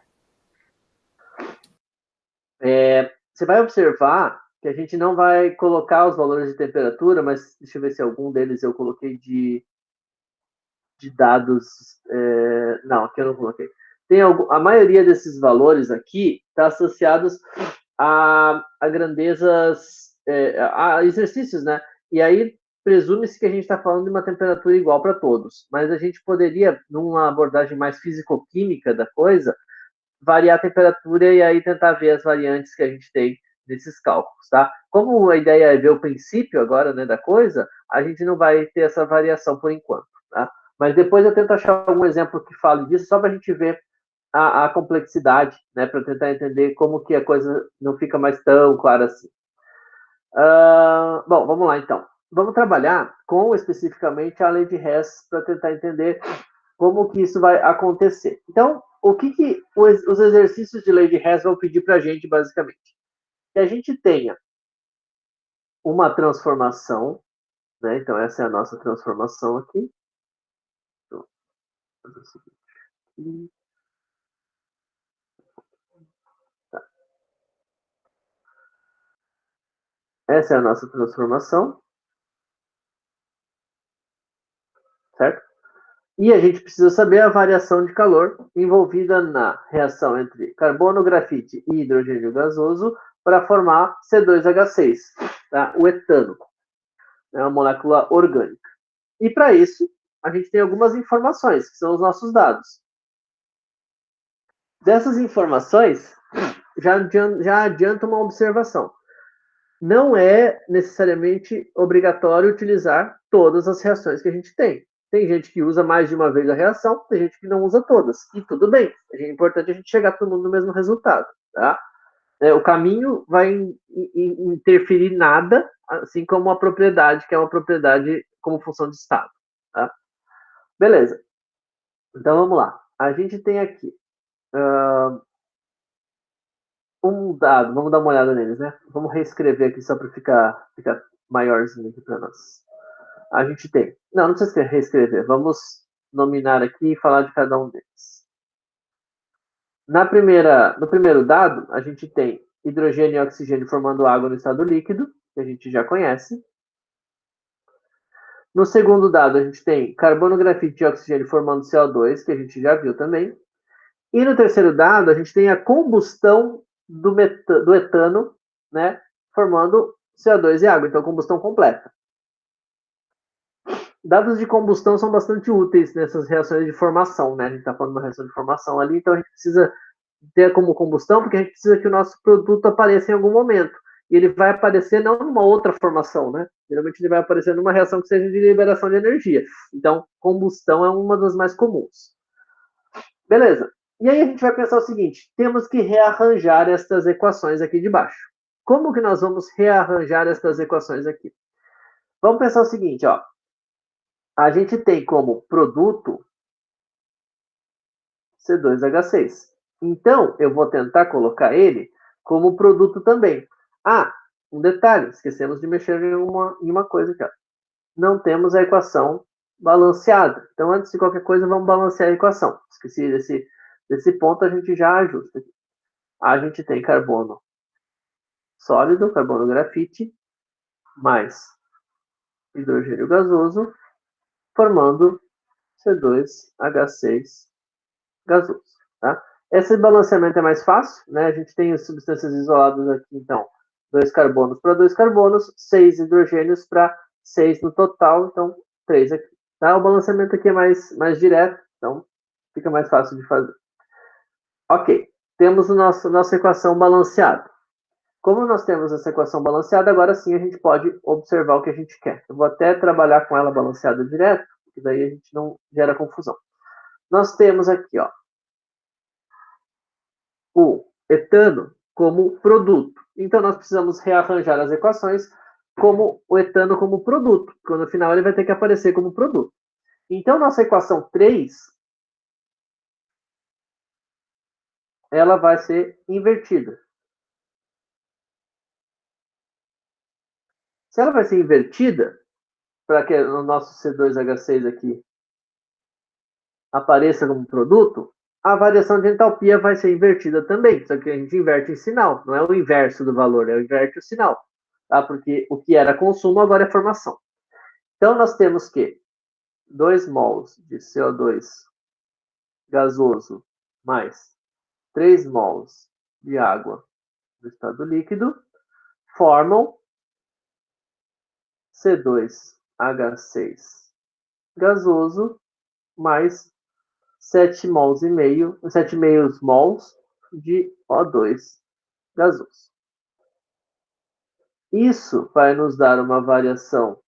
Você vai observar que a gente não vai colocar os valores de temperatura, mas deixa eu ver se algum deles eu coloquei de dados. Não, aqui eu não coloquei. A maioria desses valores aqui está associados a grandezas, a exercícios, né? E aí presume-se que a gente está falando de uma temperatura igual para todos, mas a gente poderia, numa abordagem mais físico-química da coisa, variar a temperatura e aí tentar ver as variantes que a gente tem nesses cálculos, tá? Como a ideia é ver o princípio agora, né, da coisa, a gente não vai ter essa variação por enquanto, tá? Mas depois eu tento achar algum exemplo que fale disso, só para a gente ver a complexidade, né, para tentar entender como que a coisa não fica mais tão clara assim. Bom, vamos lá então. Vamos trabalhar com especificamente a lei de Hess para tentar entender como que isso vai acontecer. Então, o que os exercícios de lei de Hess vão pedir para a gente, basicamente? Que a gente tenha uma transformação, né? Então, essa é a nossa transformação aqui. Então, vou fazer o seguinte. Tá. Essa é a nossa transformação, certo? E a gente precisa saber a variação de calor envolvida na reação entre carbono, grafite e hidrogênio gasoso para formar C2H6, tá? O etano, é uma molécula orgânica. E para isso, a gente tem algumas informações, que são os nossos dados. Dessas informações, já adianta uma observação. Não é necessariamente obrigatório utilizar todas as reações que a gente tem. Tem gente que usa mais de uma vez a reação, tem gente que não usa todas. E tudo bem. É importante a gente chegar todo mundo no mesmo resultado. Tá? O caminho vai interferir nada, assim como a propriedade, que é uma propriedade como função de estado. Tá? Beleza. Então vamos lá. A gente tem aqui um dado, vamos dar uma olhada neles, né? Vamos reescrever aqui só para ficar maiorzinho aqui para nós. A gente tem. Não precisa reescrever. Vamos nominar aqui e falar de cada um deles. No primeiro dado, a gente tem hidrogênio e oxigênio formando água no estado líquido, que a gente já conhece. No segundo dado, a gente tem carbono, grafite e oxigênio formando CO2, que a gente já viu também. E no terceiro dado, a gente tem a combustão do etano, né, formando CO2 e água, então combustão completa. Dados de combustão são bastante úteis nessas reações de formação, né? A gente está falando de uma reação de formação ali, então a gente precisa ter como combustão, porque a gente precisa que o nosso produto apareça em algum momento. E ele vai aparecer não numa outra formação, né? Geralmente ele vai aparecer numa reação que seja de liberação de energia. Então, combustão é uma das mais comuns. Beleza. E aí a gente vai pensar o seguinte, temos que rearranjar estas equações aqui de baixo. Como que nós vamos rearranjar estas equações aqui? Vamos pensar o seguinte, ó. A gente tem como produto C2H6. Então, eu vou tentar colocar ele como produto também. Ah, um detalhe, esquecemos de mexer em uma coisa aqui. Ó. Não temos a equação balanceada. Então, antes de qualquer coisa, vamos balancear a equação. Esqueci desse ponto, a gente já ajusta. Aqui. A gente tem carbono sólido, carbono grafite, mais hidrogênio gasoso, formando C2H6 gasoso. Tá? Esse balanceamento é mais fácil, né? A gente tem as substâncias isoladas aqui, então, 2 carbonos para 2 carbonos, 6 hidrogênios para 6 no total, então 3 aqui. Tá? O balanceamento aqui é mais direto, então fica mais fácil de fazer. Ok, temos a nossa equação balanceada. Como nós temos essa equação balanceada, agora sim a gente pode observar o que a gente quer. Eu vou até trabalhar com ela balanceada direto, porque daí a gente não gera confusão. Nós temos aqui, ó, o etano como produto. Então, nós precisamos rearranjar as equações como o etano como produto, porque no final ele vai ter que aparecer como produto. Então, nossa equação 3, ela vai ser invertida. Se ela vai ser invertida, para que o nosso C2H6 aqui apareça como produto, a variação de entalpia vai ser invertida também, só que a gente inverte em sinal, não é o inverso do valor, é o inverte o sinal, tá? Porque o que era consumo agora é formação. Então, nós temos que 2 mols de CO2 gasoso mais 3 mols de água no estado líquido formam C2H6 gasoso mais 7 mols e meio, 7 meios mols de O2 gasoso. Isso vai nos dar uma variação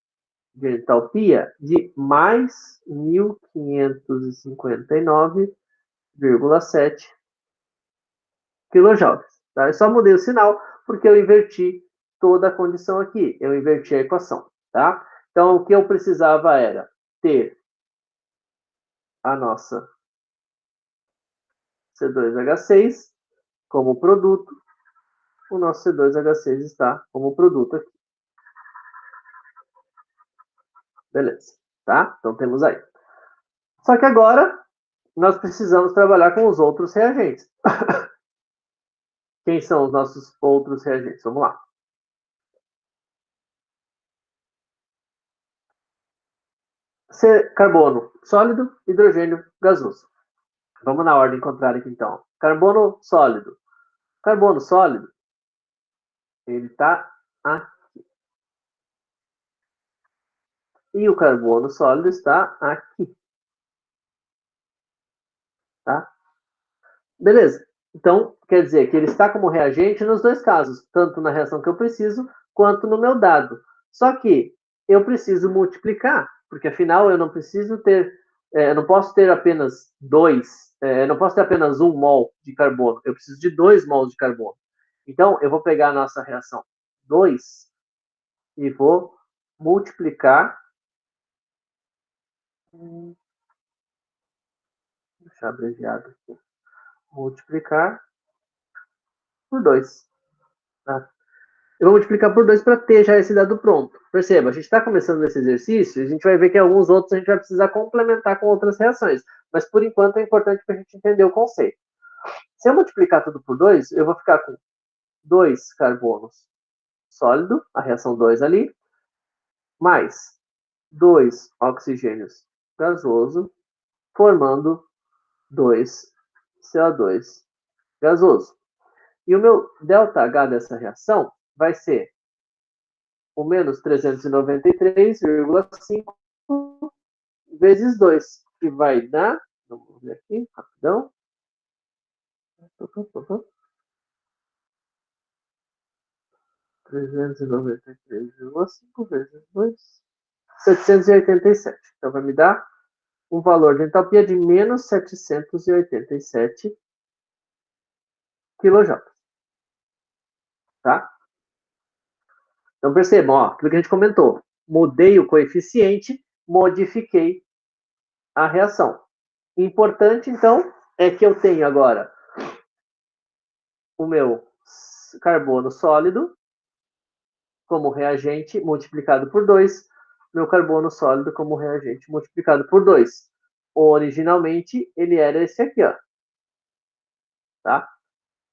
de entalpia de mais 1559,7 kJ. Tá? Eu só mudei o sinal porque eu inverti toda a condição aqui. Eu inverti a equação. Tá? Então, o que eu precisava era ter a nossa C2H6 como produto. O nosso C2H6 está como produto aqui. Beleza. Tá? Então, temos aí. Só que agora, nós precisamos trabalhar com os outros reagentes. Quem são os nossos outros reagentes? Vamos lá. Carbono sólido, hidrogênio gasoso. Vamos na ordem contrária aqui, então. Carbono sólido. Carbono sólido, ele está aqui. E o carbono sólido está aqui. Tá? Beleza. Então, quer dizer que ele está como reagente nos dois casos, tanto na reação que eu preciso, quanto no meu dado. Só que eu preciso multiplicar, porque afinal eu não preciso ter, eu não posso ter apenas não posso ter apenas 1 mol de carbono, eu preciso de 2 mols de carbono. Então, eu vou pegar a nossa reação 2 e vou multiplicar. Deixa eu abreviado aqui. Multiplicar por 2. Tá? Eu vou multiplicar por 2 para ter já esse dado pronto. Perceba, a gente está começando esse exercício e a gente vai ver que alguns outros a gente vai precisar complementar com outras reações. Mas, por enquanto, é importante para a gente entender o conceito. Se eu multiplicar tudo por 2, eu vou ficar com 2 carbonos sólido, a reação 2 ali, mais 2 oxigênios gasoso, formando 2 CO2 gasoso. E o meu ΔH dessa reação vai ser o menos 393,5 vezes 2, que vai dar, vamos ver aqui, rapidão, 393,5 vezes 2, 787. Então, vai me dar um valor de entalpia de menos 787 kJ. Tá? Então, percebam, ó, aquilo que a gente comentou. Mudei o coeficiente, modifiquei a reação. Importante, então, é que eu tenho agora o meu carbono sólido como reagente multiplicado por 2, meu carbono sólido como reagente multiplicado por 2. Originalmente, ele era esse aqui, ó. Tá?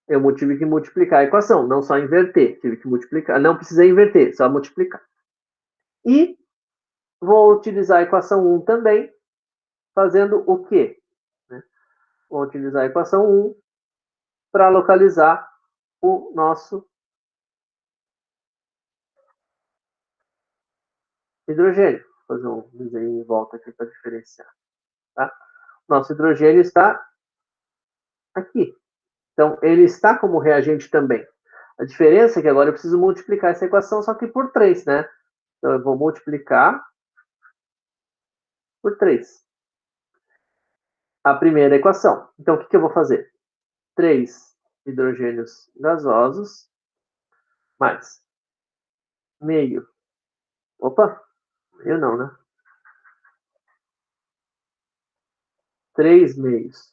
Eu tive que multiplicar a equação, não só inverter. Tive que multiplicar. Não precisei inverter, só multiplicar. E vou utilizar a equação 1 também, fazendo o quê? Vou utilizar a equação 1 para localizar o nosso hidrogênio. Vou fazer um desenho em volta aqui para diferenciar. Tá? Nosso hidrogênio está aqui. Então, ele está como reagente também. A diferença é que agora eu preciso multiplicar essa equação só que por 3, né? Então, eu vou multiplicar por 3. A primeira equação. Então, o que eu vou fazer? 3 hidrogênios gasosos mais meio. Opa, meio não, né? 3 meios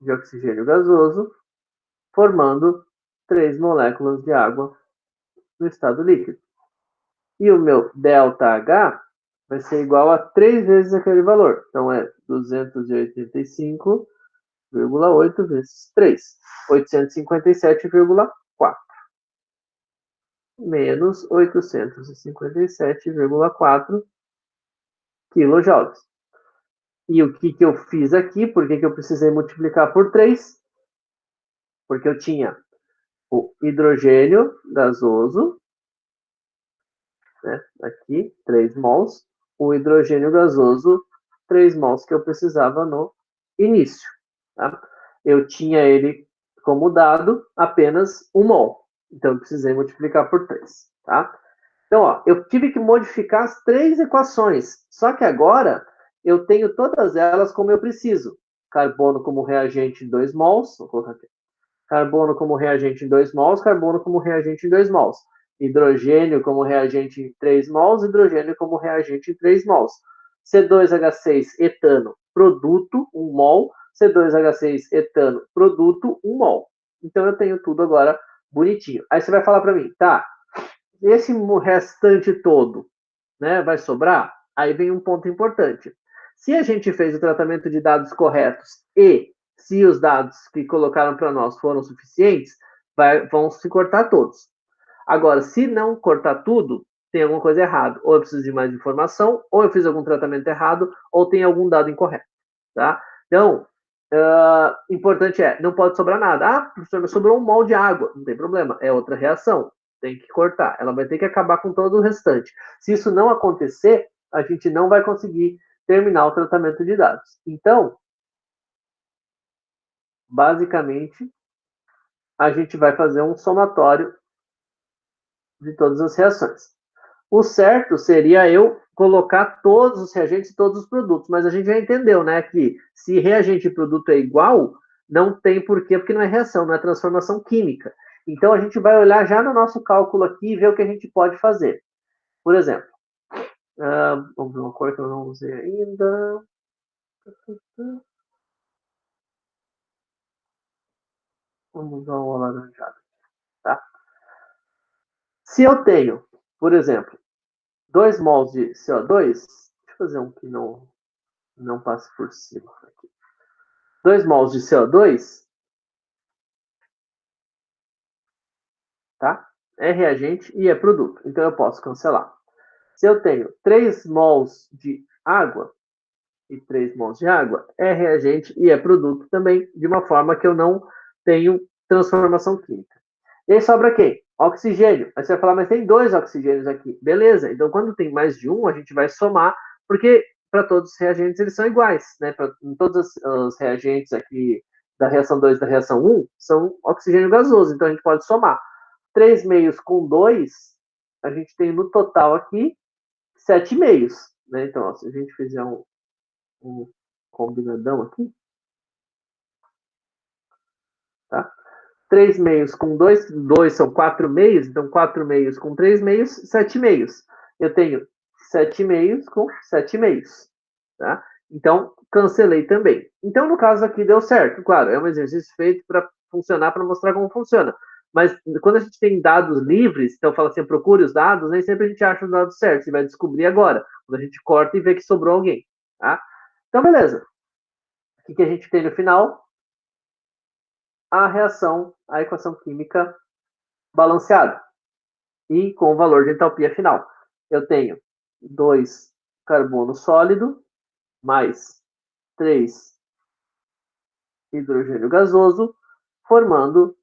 de oxigênio gasoso, formando 3 moléculas de água no estado líquido. E o meu ΔH vai ser igual a 3 vezes aquele valor. Então, é 285,8 vezes 3. 857,4. Menos 857,4 kJ. E o que eu fiz aqui? Por que eu precisei multiplicar por 3? Porque eu tinha o hidrogênio gasoso, né, aqui, 3 mols, o hidrogênio gasoso, 3 mols que eu precisava no início. Tá? Eu tinha ele como dado apenas 1 mol, então eu precisei multiplicar por 3. Tá? Então, ó, eu tive que modificar as 3 equações, só que agora eu tenho todas elas como eu preciso. Carbono como reagente em 2 mols, vou colocar aqui. Carbono como reagente em 2 mols, carbono como reagente em 2 mols. Hidrogênio como reagente em 3 mols, hidrogênio como reagente em 3 mols. C2H6 etano, produto, 1 mol. C2H6 etano, produto, 1 mol. Então eu tenho tudo agora bonitinho. Aí você vai falar para mim, tá, esse restante todo, né, vai sobrar? Aí vem um ponto importante. Se a gente fez o tratamento de dados corretos e se os dados que colocaram para nós foram suficientes, vão se cortar todos. Agora, se não cortar tudo, tem alguma coisa errada. Ou eu preciso de mais informação, ou eu fiz algum tratamento errado, ou tem algum dado incorreto. Tá? Então, importante não pode sobrar nada. Ah, professor, sobrou um mol de água. Não tem problema, é outra reação. Tem que cortar. Ela vai ter que acabar com todo o restante. Se isso não acontecer, a gente não vai conseguir terminar o tratamento de dados. Então, basicamente, a gente vai fazer um somatório de todas as reações. O certo seria eu colocar todos os reagentes e todos os produtos, mas a gente já entendeu, né, que se reagente e produto é igual, não tem porquê, porque não é reação, não é transformação química. Então a gente vai olhar já no nosso cálculo aqui e ver o que a gente pode fazer. Por exemplo, vamos ver uma cor que eu não usei ainda. Vamos usar o alaranjado, tá? Se eu tenho, por exemplo, 2 mols de CO2, deixa eu fazer um que não passe por cima aqui. 2 mols de CO2, tá? É reagente e é produto, então eu posso cancelar. Se eu tenho 3 mols de água e 3 mols de água, é reagente e é produto também, de uma forma que eu não tenho transformação química. E aí sobra quem? Oxigênio. Aí você vai falar, mas tem 2 oxigênios aqui. Beleza, então quando tem mais de um, a gente vai somar, porque para todos os reagentes eles são iguais, né? Para todos os reagentes aqui da reação 2 e da reação 1 são oxigênio gasoso, então a gente pode somar. 3 meios com 2, a gente tem no total aqui 7 meios, né? Então, ó, se a gente fizer um combinadão aqui, tá? 3 meios com 2 são 4 meios, então 4 meios com 3 meios, 7 meios. Eu tenho 7 meios com 7 meios, tá? Então, cancelei também. Então, no caso aqui, deu certo. Claro, é um exercício feito para funcionar, para mostrar como funciona. Mas quando a gente tem dados livres, então fala assim, procure os dados, nem sempre a gente acha os dados certos. Você vai descobrir agora, quando a gente corta e vê que sobrou alguém, tá? Então, beleza. O que a gente tem no final? A reação, a equação química balanceada e com o valor de entalpia final. Eu tenho 2 carbono sólido mais 3 hidrogênio gasoso, formando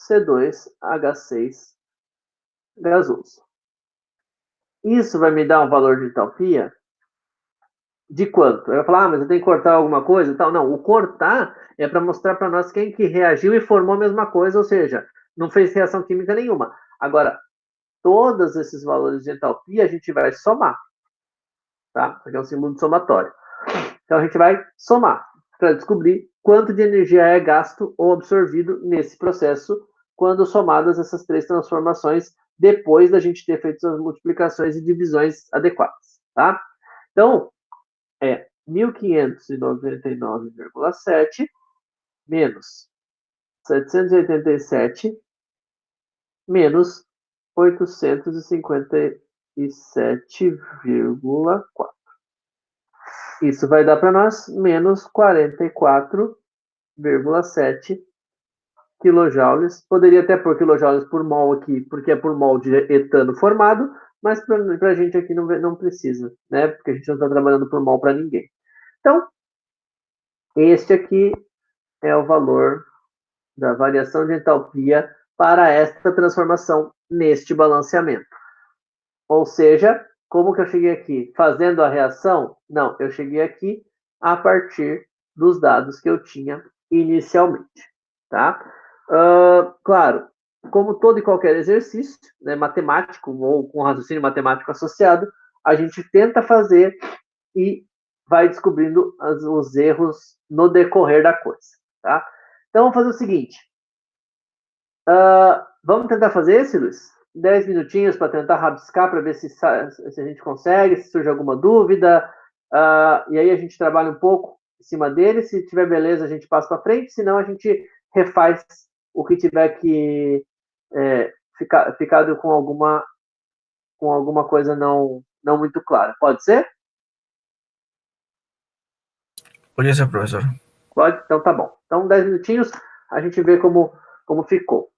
C2H6 gasoso. Isso vai me dar um valor de entalpia de quanto? Eu vou falar, mas eu tenho que cortar alguma coisa e tal. Não, o cortar é para mostrar para nós quem que reagiu e formou a mesma coisa, ou seja, não fez reação química nenhuma. Agora, todos esses valores de entalpia a gente vai somar, tá? Porque é um símbolo de somatório. Então a gente vai somar para descobrir quanto de energia é gasto ou absorvido nesse processo quando somadas essas 3 transformações depois da gente ter feito as multiplicações e divisões adequadas, tá? Então, é 1599,7 menos 787 menos 857,4. Isso vai dar para nós menos 44,7 quilojoules. Poderia até pôr quilojoules por mol aqui, porque é por mol de etano formado, mas para a gente aqui não precisa, né? Porque a gente não está trabalhando por mol para ninguém. Então, este aqui é o valor da variação de entalpia para esta transformação neste balanceamento. Ou seja, como que eu cheguei aqui? Fazendo a reação? Não, eu cheguei aqui a partir dos dados que eu tinha inicialmente, tá? Claro, como todo e qualquer exercício, né, matemático ou com raciocínio matemático associado, a gente tenta fazer e vai descobrindo os erros no decorrer da coisa, tá? Então, vamos fazer o seguinte. Vamos tentar fazer esse, Luiz? 10 minutinhos para tentar rabiscar, para ver se a gente consegue, se surge alguma dúvida. E aí a gente trabalha um pouco em cima dele. Se tiver beleza, a gente passa para frente. Se não, a gente refaz o que tiver que ficado com alguma coisa não muito clara. Pode ser? Oye, ese profesor. Pode? Então tá bom. Então, 10 minutinhos, a gente vê como ficou.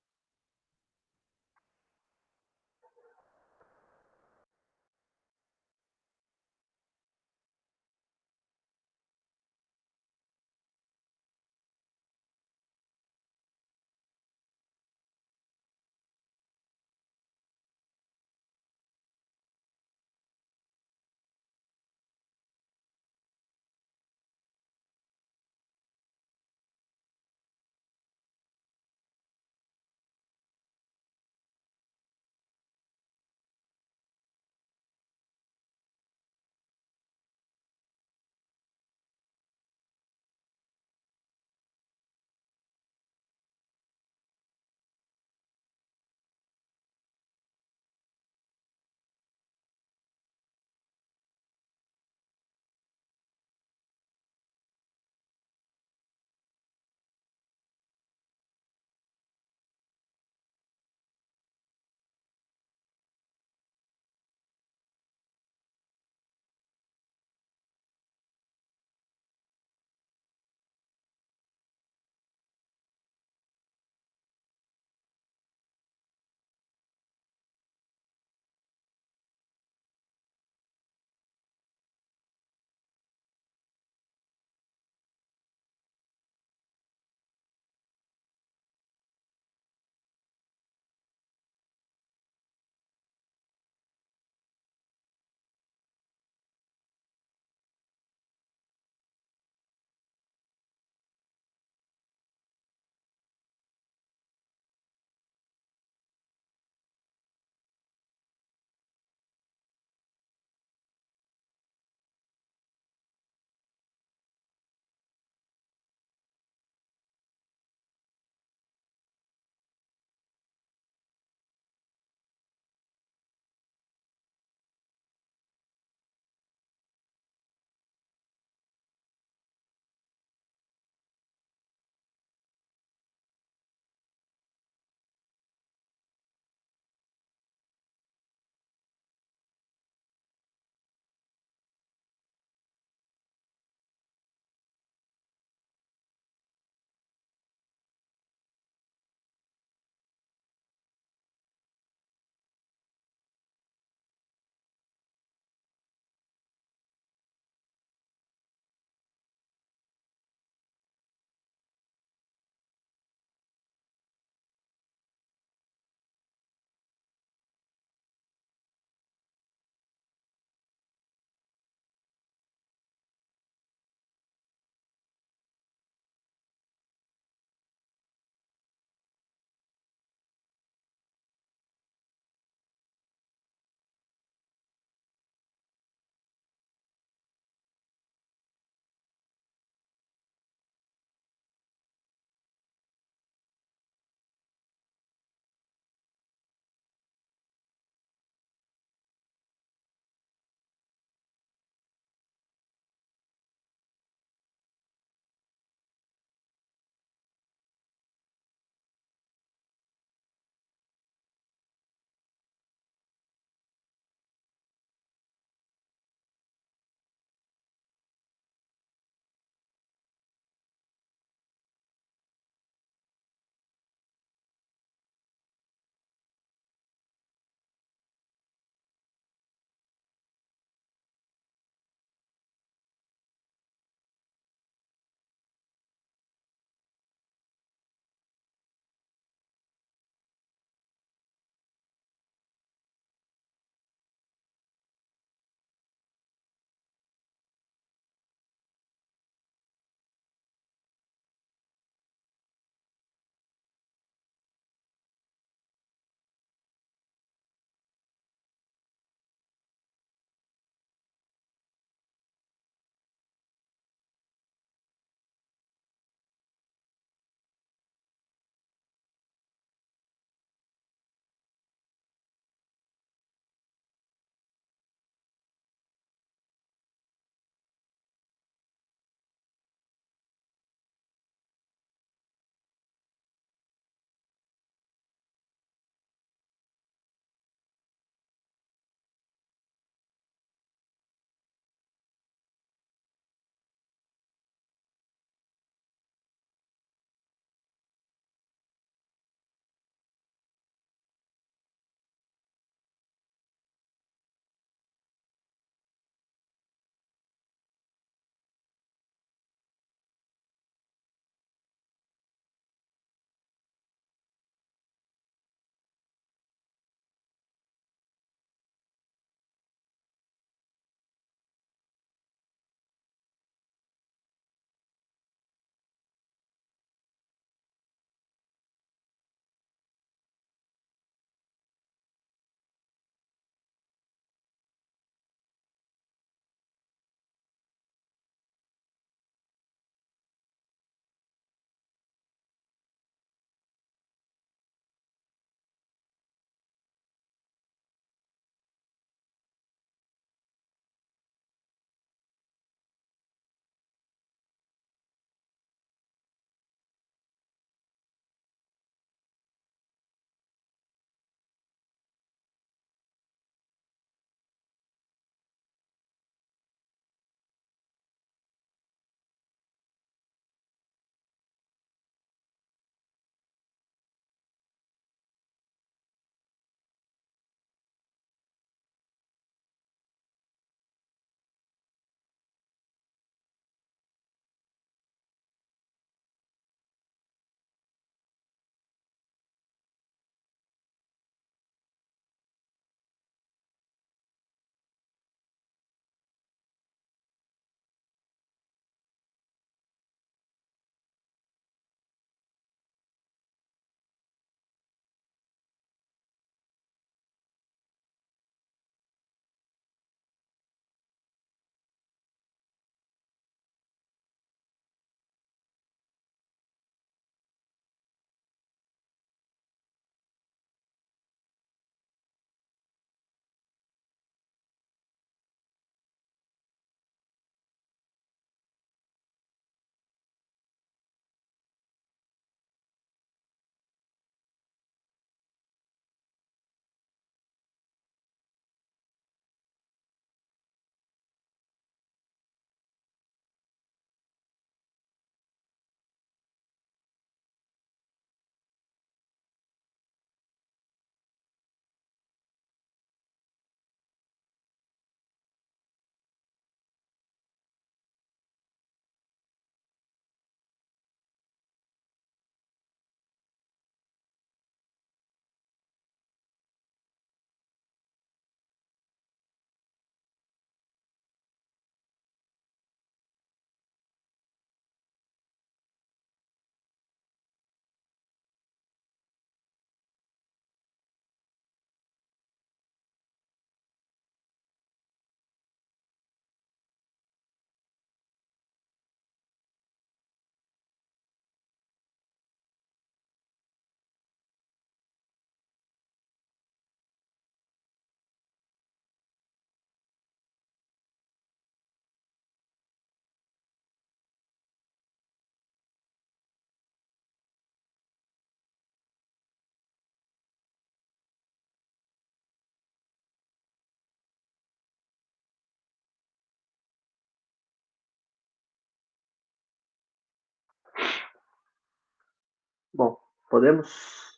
Podemos?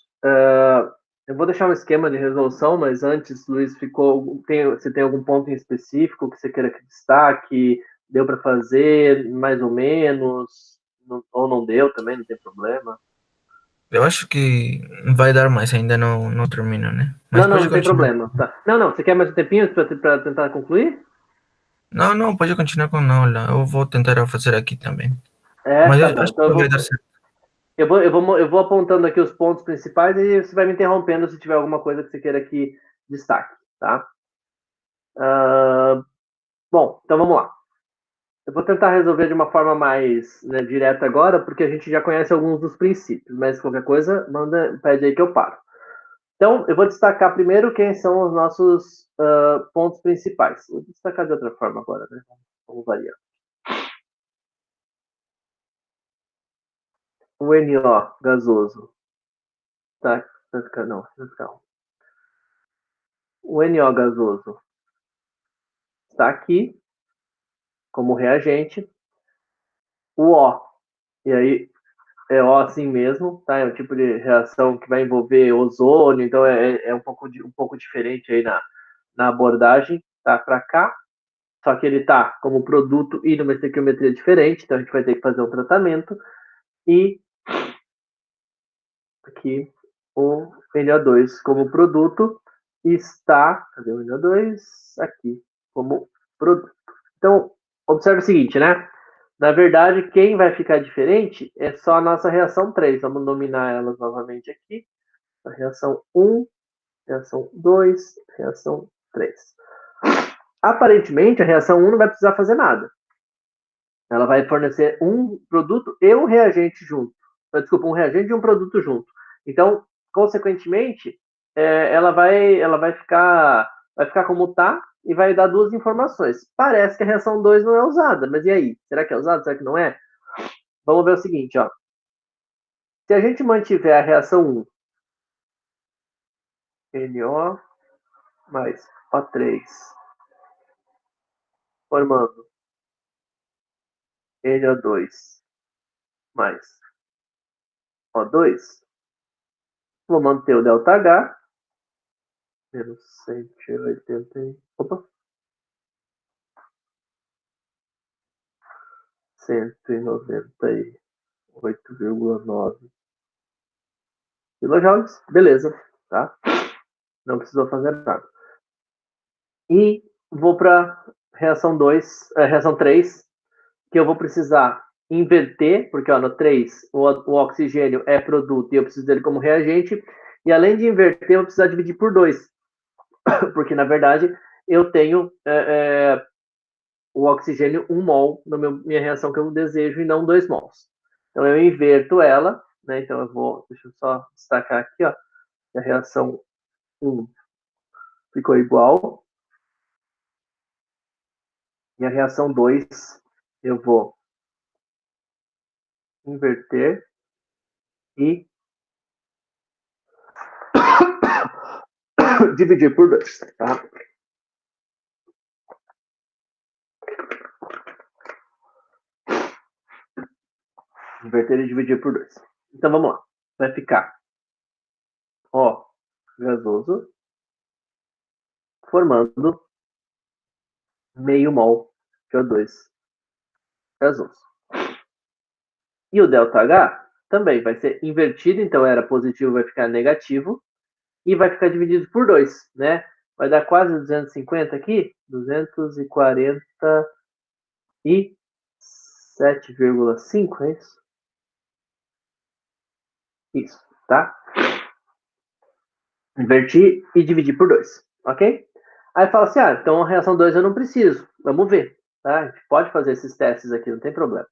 Eu vou deixar um esquema de resolução, mas antes, Luiz, você tem algum ponto em específico que você queira que destaque? Deu para fazer mais ou menos? Ou não deu também, não tem problema. Eu acho que vai dar mais, ainda não termino, né? Mas Não pode tem continuar. problema. Tá. Não, você quer mais um tempinho para tentar concluir? Não, pode continuar com a aula. Eu vou tentar fazer aqui também. É, Mas tá eu bom. acho Então que vai dar certo. eu vou apontando aqui os pontos principais e você vai me interrompendo se tiver alguma coisa que você queira que destaque, tá? Bom, então vamos lá. Eu vou tentar resolver de uma forma mais, né, direta agora, porque a gente já conhece alguns dos princípios, mas qualquer coisa, pede aí que eu paro. Então, eu vou destacar primeiro quem são os nossos pontos principais. Vou destacar de outra forma agora, né? Vamos variar. O NO gasoso. Tá, não, vai ficar. O NO gasoso está aqui como reagente. O O, e aí é O assim mesmo, tá? É um tipo de reação que vai envolver ozônio, então é um pouco diferente aí na abordagem, tá? Para cá, só que ele tá como produto e numa estequiometria diferente, então a gente vai ter que fazer um tratamento. E aqui o NO2 como produto está, cadê o NO2? Aqui, como produto. Então, observe o seguinte, né? Na verdade, quem vai ficar diferente é só a nossa reação 3. Vamos dominar elas novamente aqui. A reação 1, reação 2, reação 3. Aparentemente, a reação 1 não vai precisar fazer nada. Ela vai fornecer um produto e um reagente junto. Desculpa, um reagente e um produto junto. Então, consequentemente, ela vai ficar como está e vai dar duas informações. Parece que a reação 2 não é usada, mas e aí? Será que é usada? Será que não é? Vamos ver o seguinte, ó. Se a gente mantiver a reação 1, NO mais O3, formando NO2 mais O2, vou manter o ΔH, menos 180, opa, 198,9 kilojoules, beleza, tá? Não precisou fazer nada. E vou para reação 3, que eu vou precisar inverter, porque ó, no 3 o oxigênio é produto e eu preciso dele como reagente, e além de inverter, eu vou precisar dividir por 2, porque na verdade eu tenho o oxigênio 1 mol na minha reação que eu desejo e não 2 mols. Então eu inverto ela, né? Então deixa eu só destacar aqui, ó, a reação 1 ficou igual, e a reação 2 eu vou inverter e dividir por 2, tá? Inverter e dividir por 2. Então vamos lá. Vai ficar O gasoso formando meio mol de O2 gasoso. E o ΔH também vai ser invertido, então era positivo, vai ficar negativo, e vai ficar dividido por 2, né? Vai dar quase 250 aqui, 247,5, é isso? Isso, tá? Invertir e dividir por 2, ok? Aí fala assim, então a reação 2 eu não preciso, vamos ver, tá? A gente pode fazer esses testes aqui, não tem problema.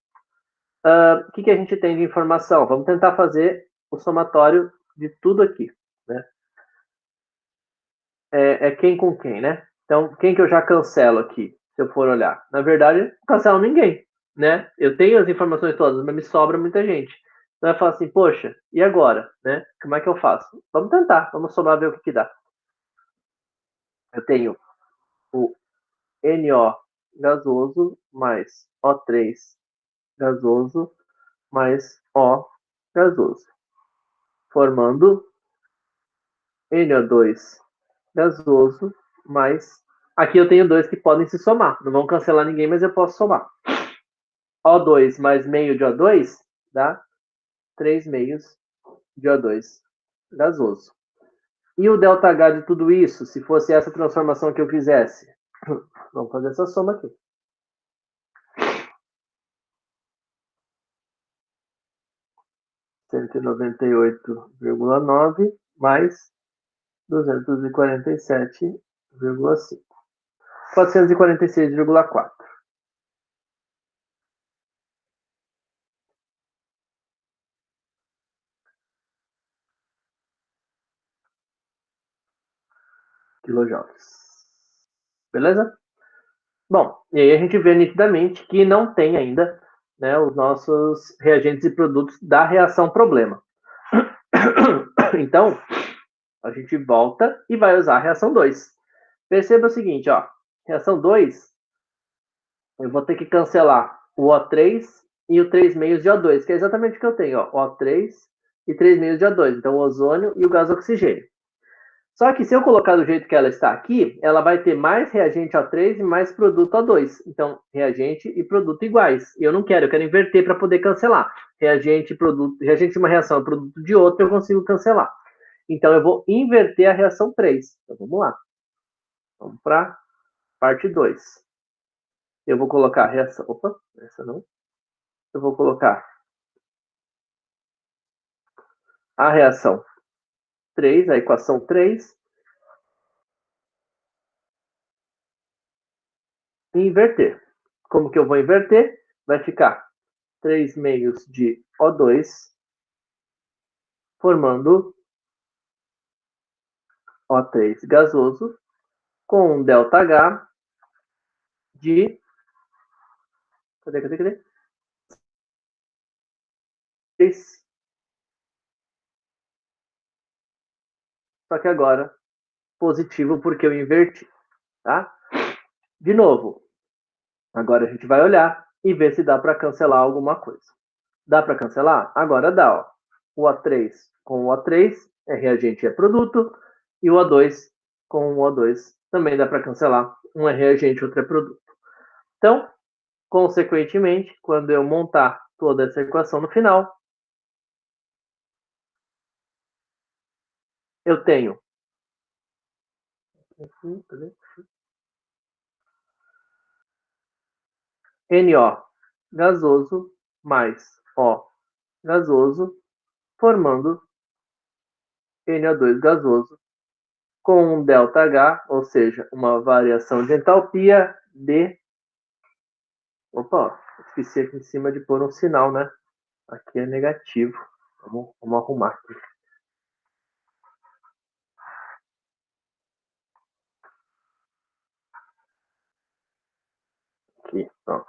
O que a gente tem de informação? Vamos tentar fazer o somatório de tudo aqui, né? Quem com quem, né? Então, quem que eu já cancelo aqui, se eu for olhar? Na verdade, não cancelo ninguém, né? Eu tenho as informações todas, mas me sobra muita gente. Então, eu falo assim, poxa, e agora, né? Como é que eu faço? Vamos tentar, vamos somar, ver o que dá. Eu tenho o NO gasoso mais O3 gasoso mais O gasoso. formando NO2 gasoso mais... Aqui eu tenho dois que podem se somar. Não vão cancelar ninguém, mas eu posso somar. O2 mais meio de O2 dá 3 meios de O2 gasoso. E o ΔH de tudo isso, se fosse essa transformação que eu fizesse? Vamos fazer essa soma aqui. Cento e 98,9 mais 247,5. 446,4. Quilojoules. Beleza? Bom, e aí a gente vê nitidamente que não tem ainda, né, os nossos reagentes e produtos da reação problema. Então, a gente volta e vai usar a reação 2. Perceba o seguinte, ó, reação 2, eu vou ter que cancelar o O3 e o 3 meios de O2, que é exatamente o que eu tenho, ó, O3 e 3 meios de O2, então o ozônio e o gás oxigênio. Só que se eu colocar do jeito que ela está aqui, ela vai ter mais reagente O3 e mais produto O2. Então, reagente e produto iguais. E eu não quero, eu quero inverter para poder cancelar. Reagente de uma reação e produto de outra eu consigo cancelar. Então, eu vou inverter a reação 3. Então, vamos lá. Vamos para parte 2. Eu vou colocar a reação... Opa, essa não. Eu vou colocar a reação 3, a equação 3, e inverter. Como que eu vou inverter? Vai ficar 3 meios de O2 formando O3 gasoso com um ΔH de... Cadê? 3. Só que agora positivo porque eu inverti, tá? De novo, agora a gente vai olhar e ver se dá para cancelar alguma coisa. Dá para cancelar? Agora dá, ó. O O3 com o O3 é reagente e é produto, e o O2 com o O2 também dá para cancelar. Um é reagente, outro é produto. Então, consequentemente, quando eu montar toda essa equação no final, eu tenho NO gasoso mais O gasoso, formando NO2 gasoso com um ΔH, ou seja, uma variação de entalpia de... Opa, esqueci aqui em cima de pôr um sinal, né? Aqui é negativo. Vamos arrumar aqui. Aqui, pronto.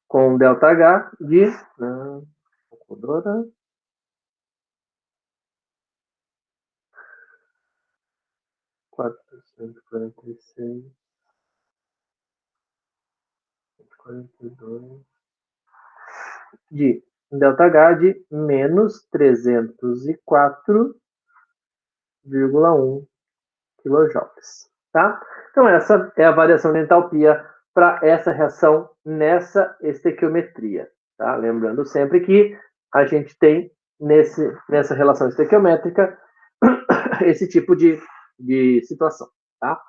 Com um ΔH de... 446, 42, de ΔH de menos 304,1 quilojoules, tá? Então, essa é a variação de entalpia para essa reação nessa estequiometria, tá? Lembrando sempre que a gente tem nessa relação estequiométrica esse tipo de situação, tá?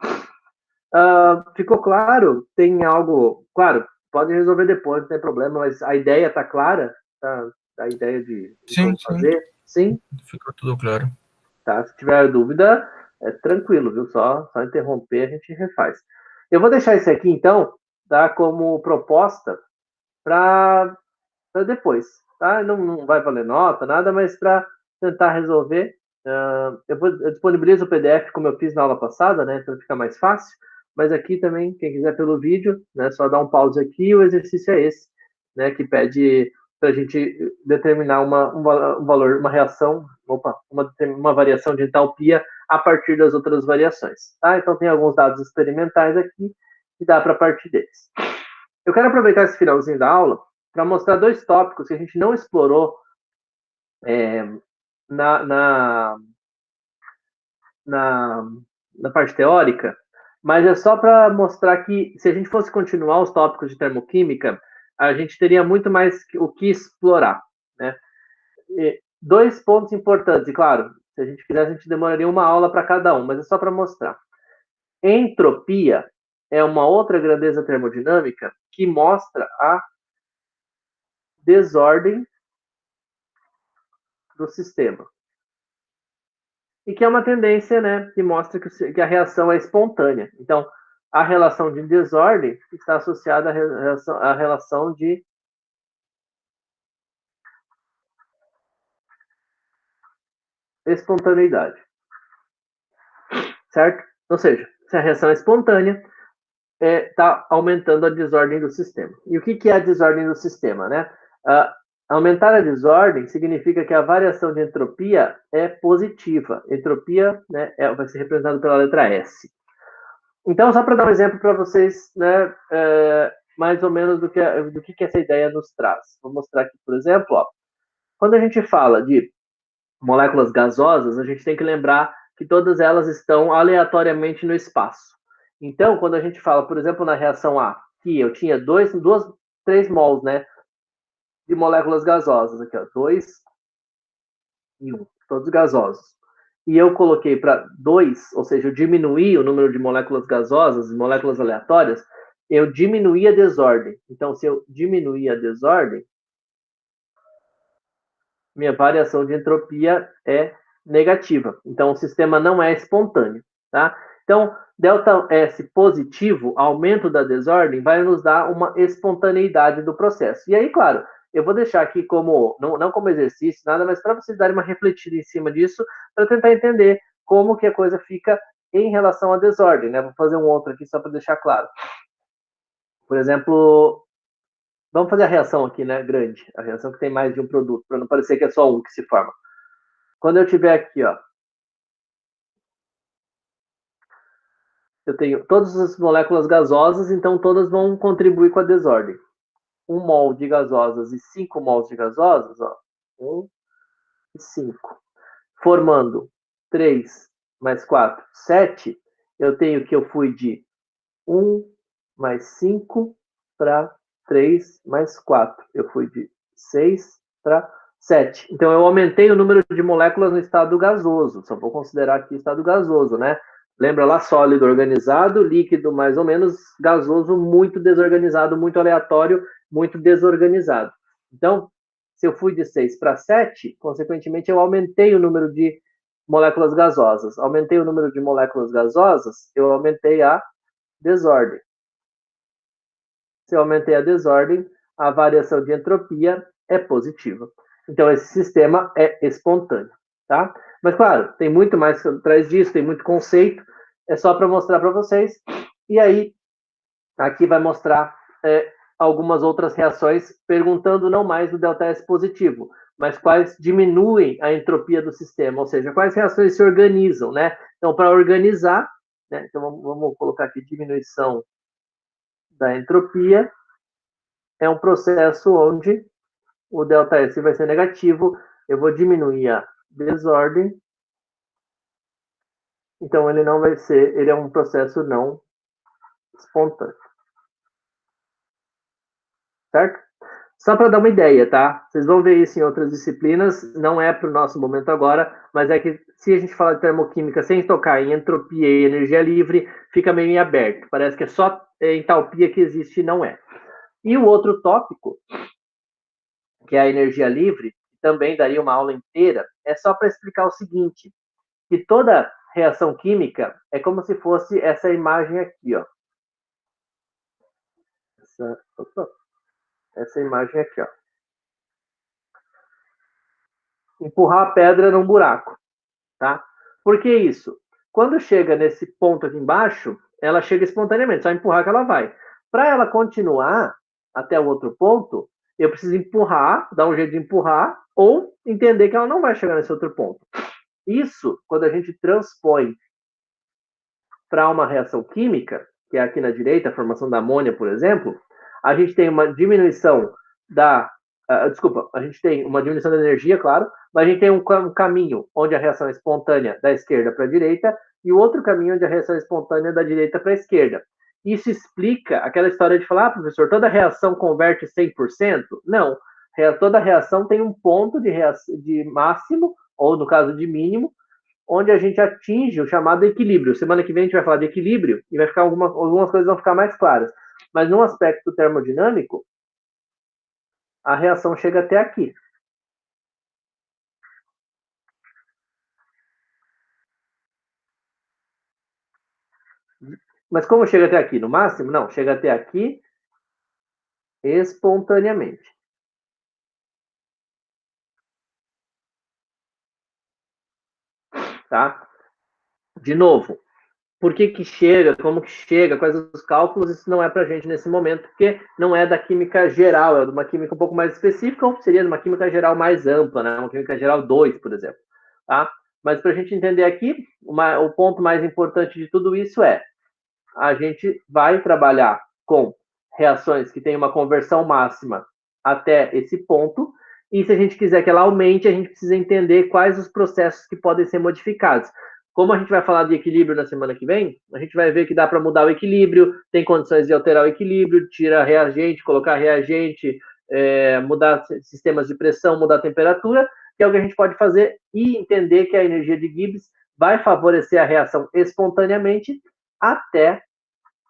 Ficou claro? Tem algo... Claro, pode resolver depois, não tem problema, mas a ideia está clara? Tá? A ideia de como fazer? Sim? Ficou tudo claro. Tá? Se tiver dúvida, é tranquilo, viu? Só interromper, a gente refaz. Eu vou deixar isso aqui, então, tá? Como proposta para depois, tá? Não vai valer nota, nada, mas para tentar resolver. Eu disponibilizo o PDF como eu fiz na aula passada, né? Para ficar mais fácil. Mas aqui também, quem quiser pelo vídeo, né? Só dá um pause aqui. O exercício é esse, né? Que pede para a gente determinar um valor, uma reação, uma variação de entalpia a partir das outras variações, tá? Então tem alguns dados experimentais aqui e dá para partir deles. Eu quero aproveitar esse finalzinho da aula para mostrar dois tópicos que a gente não explorou na parte teórica, mas é só para mostrar que, se a gente fosse continuar os tópicos de termoquímica, a gente teria muito mais o que explorar, né? E dois pontos importantes, e claro, se a gente quisesse, a gente demoraria uma aula para cada um, mas é só para mostrar. Entropia é uma outra grandeza termodinâmica que mostra a desordem do sistema. E que é uma tendência, né, que mostra que a reação é espontânea. Então, a relação de desordem está associada à relação de espontaneidade. Certo? Ou seja, se a reação é espontânea, está aumentando a desordem do sistema. E o que é a desordem do sistema, né? Aumentar a desordem significa que a variação de entropia é positiva. Entropia, né, vai ser representada pela letra S. Então, só para dar um exemplo para vocês, né, mais ou menos do que essa ideia nos traz. Vou mostrar aqui, por exemplo, ó, quando a gente fala de moléculas gasosas, a gente tem que lembrar que todas elas estão aleatoriamente no espaço. Então, quando a gente fala, por exemplo, na reação A, que eu tinha 3 mols, né, de moléculas gasosas, aqui, ó, 2 e 1, todos gasosos. E eu coloquei para 2, ou seja, eu diminuí o número de moléculas gasosas, moléculas aleatórias, eu diminuí a desordem. Então, se eu diminuir a desordem, minha variação de entropia é negativa. Então, o sistema não é espontâneo, tá? Então, ΔS positivo, aumento da desordem, vai nos dar uma espontaneidade do processo. E aí, claro, eu vou deixar aqui como, não como exercício, nada, mas para vocês darem uma refletida em cima disso, para tentar entender como que a coisa fica em relação à desordem, né? Vou fazer um outro aqui só para deixar claro. Por exemplo, vamos fazer a reação aqui, né? Grande. A reação que tem mais de um produto, para não parecer que é só um que se forma. Quando eu tiver aqui, ó, eu tenho todas as moléculas gasosas, então todas vão contribuir com a desordem. 1 mol de gasosas e 5 mols de gasosas, ó, 1 e 5, formando 3 mais 4, 7, eu tenho que eu fui de 1 mais 5 para 3 mais 4. Eu fui de 6 para 7. Então, eu aumentei o número de moléculas no estado gasoso. Só vou considerar aqui estado gasoso, né? Lembra lá, sólido organizado, líquido mais ou menos, gasoso muito desorganizado, muito aleatório, muito desorganizado. Então, se eu fui de 6 para 7, consequentemente, eu aumentei o número de moléculas gasosas. Aumentei o número de moléculas gasosas, eu aumentei a desordem. Se eu aumentei a desordem, a variação de entropia é positiva. Então, esse sistema é espontâneo, tá? Mas, claro, tem muito mais atrás disso, tem muito conceito, é só para mostrar para vocês. E aí, aqui vai mostrar algumas outras reações, perguntando não mais o ΔS positivo, mas quais diminuem a entropia do sistema, ou seja, quais reações se organizam, né? Então, para organizar, né? Então, vamos colocar aqui diminuição da entropia, é um processo onde o ΔS vai ser negativo, eu vou diminuir a desordem, então ele não vai ser, ele é um processo não espontâneo. Certo? Só para dar uma ideia, tá? Vocês vão ver isso em outras disciplinas, não é para o nosso momento agora, mas é que se a gente falar de termoquímica sem tocar em entropia e energia livre, fica meio em aberto. Parece que é só entalpia que existe e não é. E o outro tópico, que é a energia livre, que também daria uma aula inteira, é só para explicar o seguinte, que toda reação química é como se fosse essa imagem aqui, ó. Essa imagem aqui, ó. Empurrar a pedra num buraco, tá? Por que isso? Quando chega nesse ponto aqui embaixo, ela chega espontaneamente, só empurrar que ela vai. Para ela continuar até o outro ponto, eu preciso empurrar, dar um jeito de empurrar, ou entender que ela não vai chegar nesse outro ponto. Isso, quando a gente transpõe para uma reação química, que é aqui na direita, a formação da amônia, por exemplo, a gente tem uma diminuição da Desculpa, a gente tem uma diminuição da energia, claro, mas a gente tem um caminho onde a reação é espontânea da esquerda para a direita e o outro caminho onde a reação é espontânea da direita para a esquerda. Isso explica aquela história de falar, professor, toda reação converte 100%? Não, toda reação tem um ponto de máximo, ou no caso de mínimo, onde a gente atinge o chamado equilíbrio. Semana que vem a gente vai falar de equilíbrio e vai ficar algumas coisas vão ficar mais claras. Mas no aspecto termodinâmico, a reação chega até aqui. Mas como chega até aqui? No máximo? Não, chega até aqui espontaneamente. Tá? De novo, por que que chega, como que chega, quais os cálculos, isso não é para a gente nesse momento, porque não é da química geral, é de uma química um pouco mais específica, ou seria de uma química geral mais ampla, né? Uma química geral 2, por exemplo. Tá? Mas para a gente entender aqui, o ponto mais importante de tudo isso é a gente vai trabalhar com reações que têm uma conversão máxima até esse ponto, e se a gente quiser que ela aumente, a gente precisa entender quais os processos que podem ser modificados. Como a gente vai falar de equilíbrio na semana que vem, a gente vai ver que dá para mudar o equilíbrio, tem condições de alterar o equilíbrio, tirar reagente, colocar reagente, mudar sistemas de pressão, mudar a temperatura, que é o que a gente pode fazer e entender que a energia de Gibbs vai favorecer a reação espontaneamente até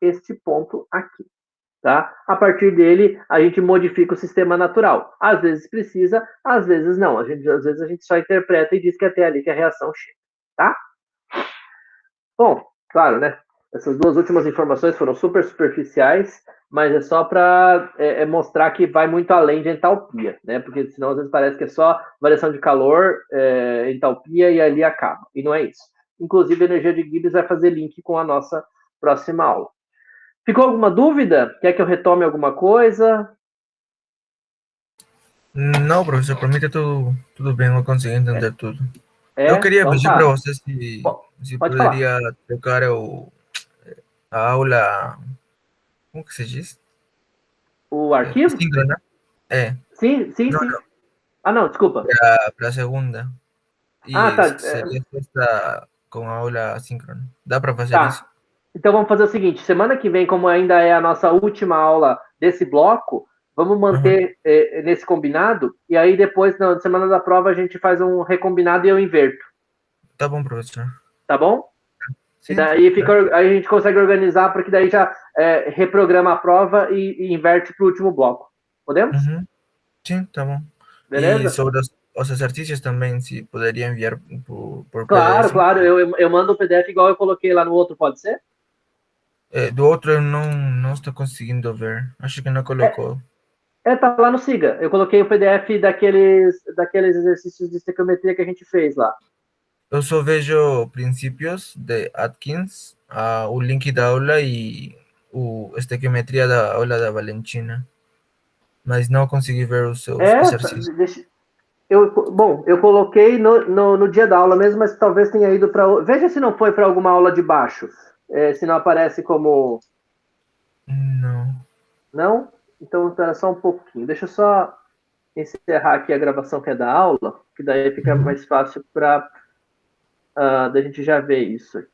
este ponto aqui. Tá? A partir dele, a gente modifica o sistema natural. Às vezes precisa, às vezes não. Às vezes a gente só interpreta e diz que é até ali que a reação chega. Tá? Bom, claro, né? Essas duas últimas informações foram super superficiais, mas é só para mostrar que vai muito além de entalpia, né? Porque senão às vezes parece que é só variação de calor, entalpia e ali acaba. E não é isso. Inclusive, a energia de Gibbs vai fazer link com a nossa próxima aula. Ficou alguma dúvida? Quer que eu retome alguma coisa? Não, professor, para mim está tudo bem, eu consegui entender tudo. Eu queria Então pedir para tá. você se Pode falar. poderia trocar a aula, como que se diz? O arquivo? Assíncrona. É, Sim, sim, não, sim. Ah, não, desculpa. para a segunda. Ah, E tá. seria esta com a aula assíncrona. Dá para fazer isso? Tá. Então vamos fazer o seguinte: semana que vem, como ainda é a nossa última aula desse bloco, vamos Uhum. manter nesse combinado, e aí depois, na semana da prova, a gente faz um recombinado e eu inverto. Tá bom, professor. Tá bom? E Sim, daí tá. aí a gente consegue organizar, porque daí já reprograma a prova e inverte para o último bloco. Podemos? Uhum. Sim, tá bom. E Beleza? sobre os exercícios também, se poderia enviar por Claro, PDF. claro. Eu mando o PDF igual eu coloquei lá no outro, pode ser? Do outro eu não estou conseguindo ver. Acho que não É, colocou. tá lá no Siga. Eu coloquei o PDF daqueles exercícios de estequiometria que a gente fez lá. Eu só vejo princípios de Atkins, o link da aula e o estequiometria da aula da Valentina. Mas não consegui ver os seus exercícios. Deixa, eu coloquei no dia da aula mesmo, mas talvez tenha ido para. Veja se não foi para alguma aula de baixo. Se não aparece como. Não. Não? Então, espera só um pouquinho. Deixa eu só encerrar aqui a gravação que é da aula, que daí fica Uhum. mais fácil para da gente já ver isso aqui.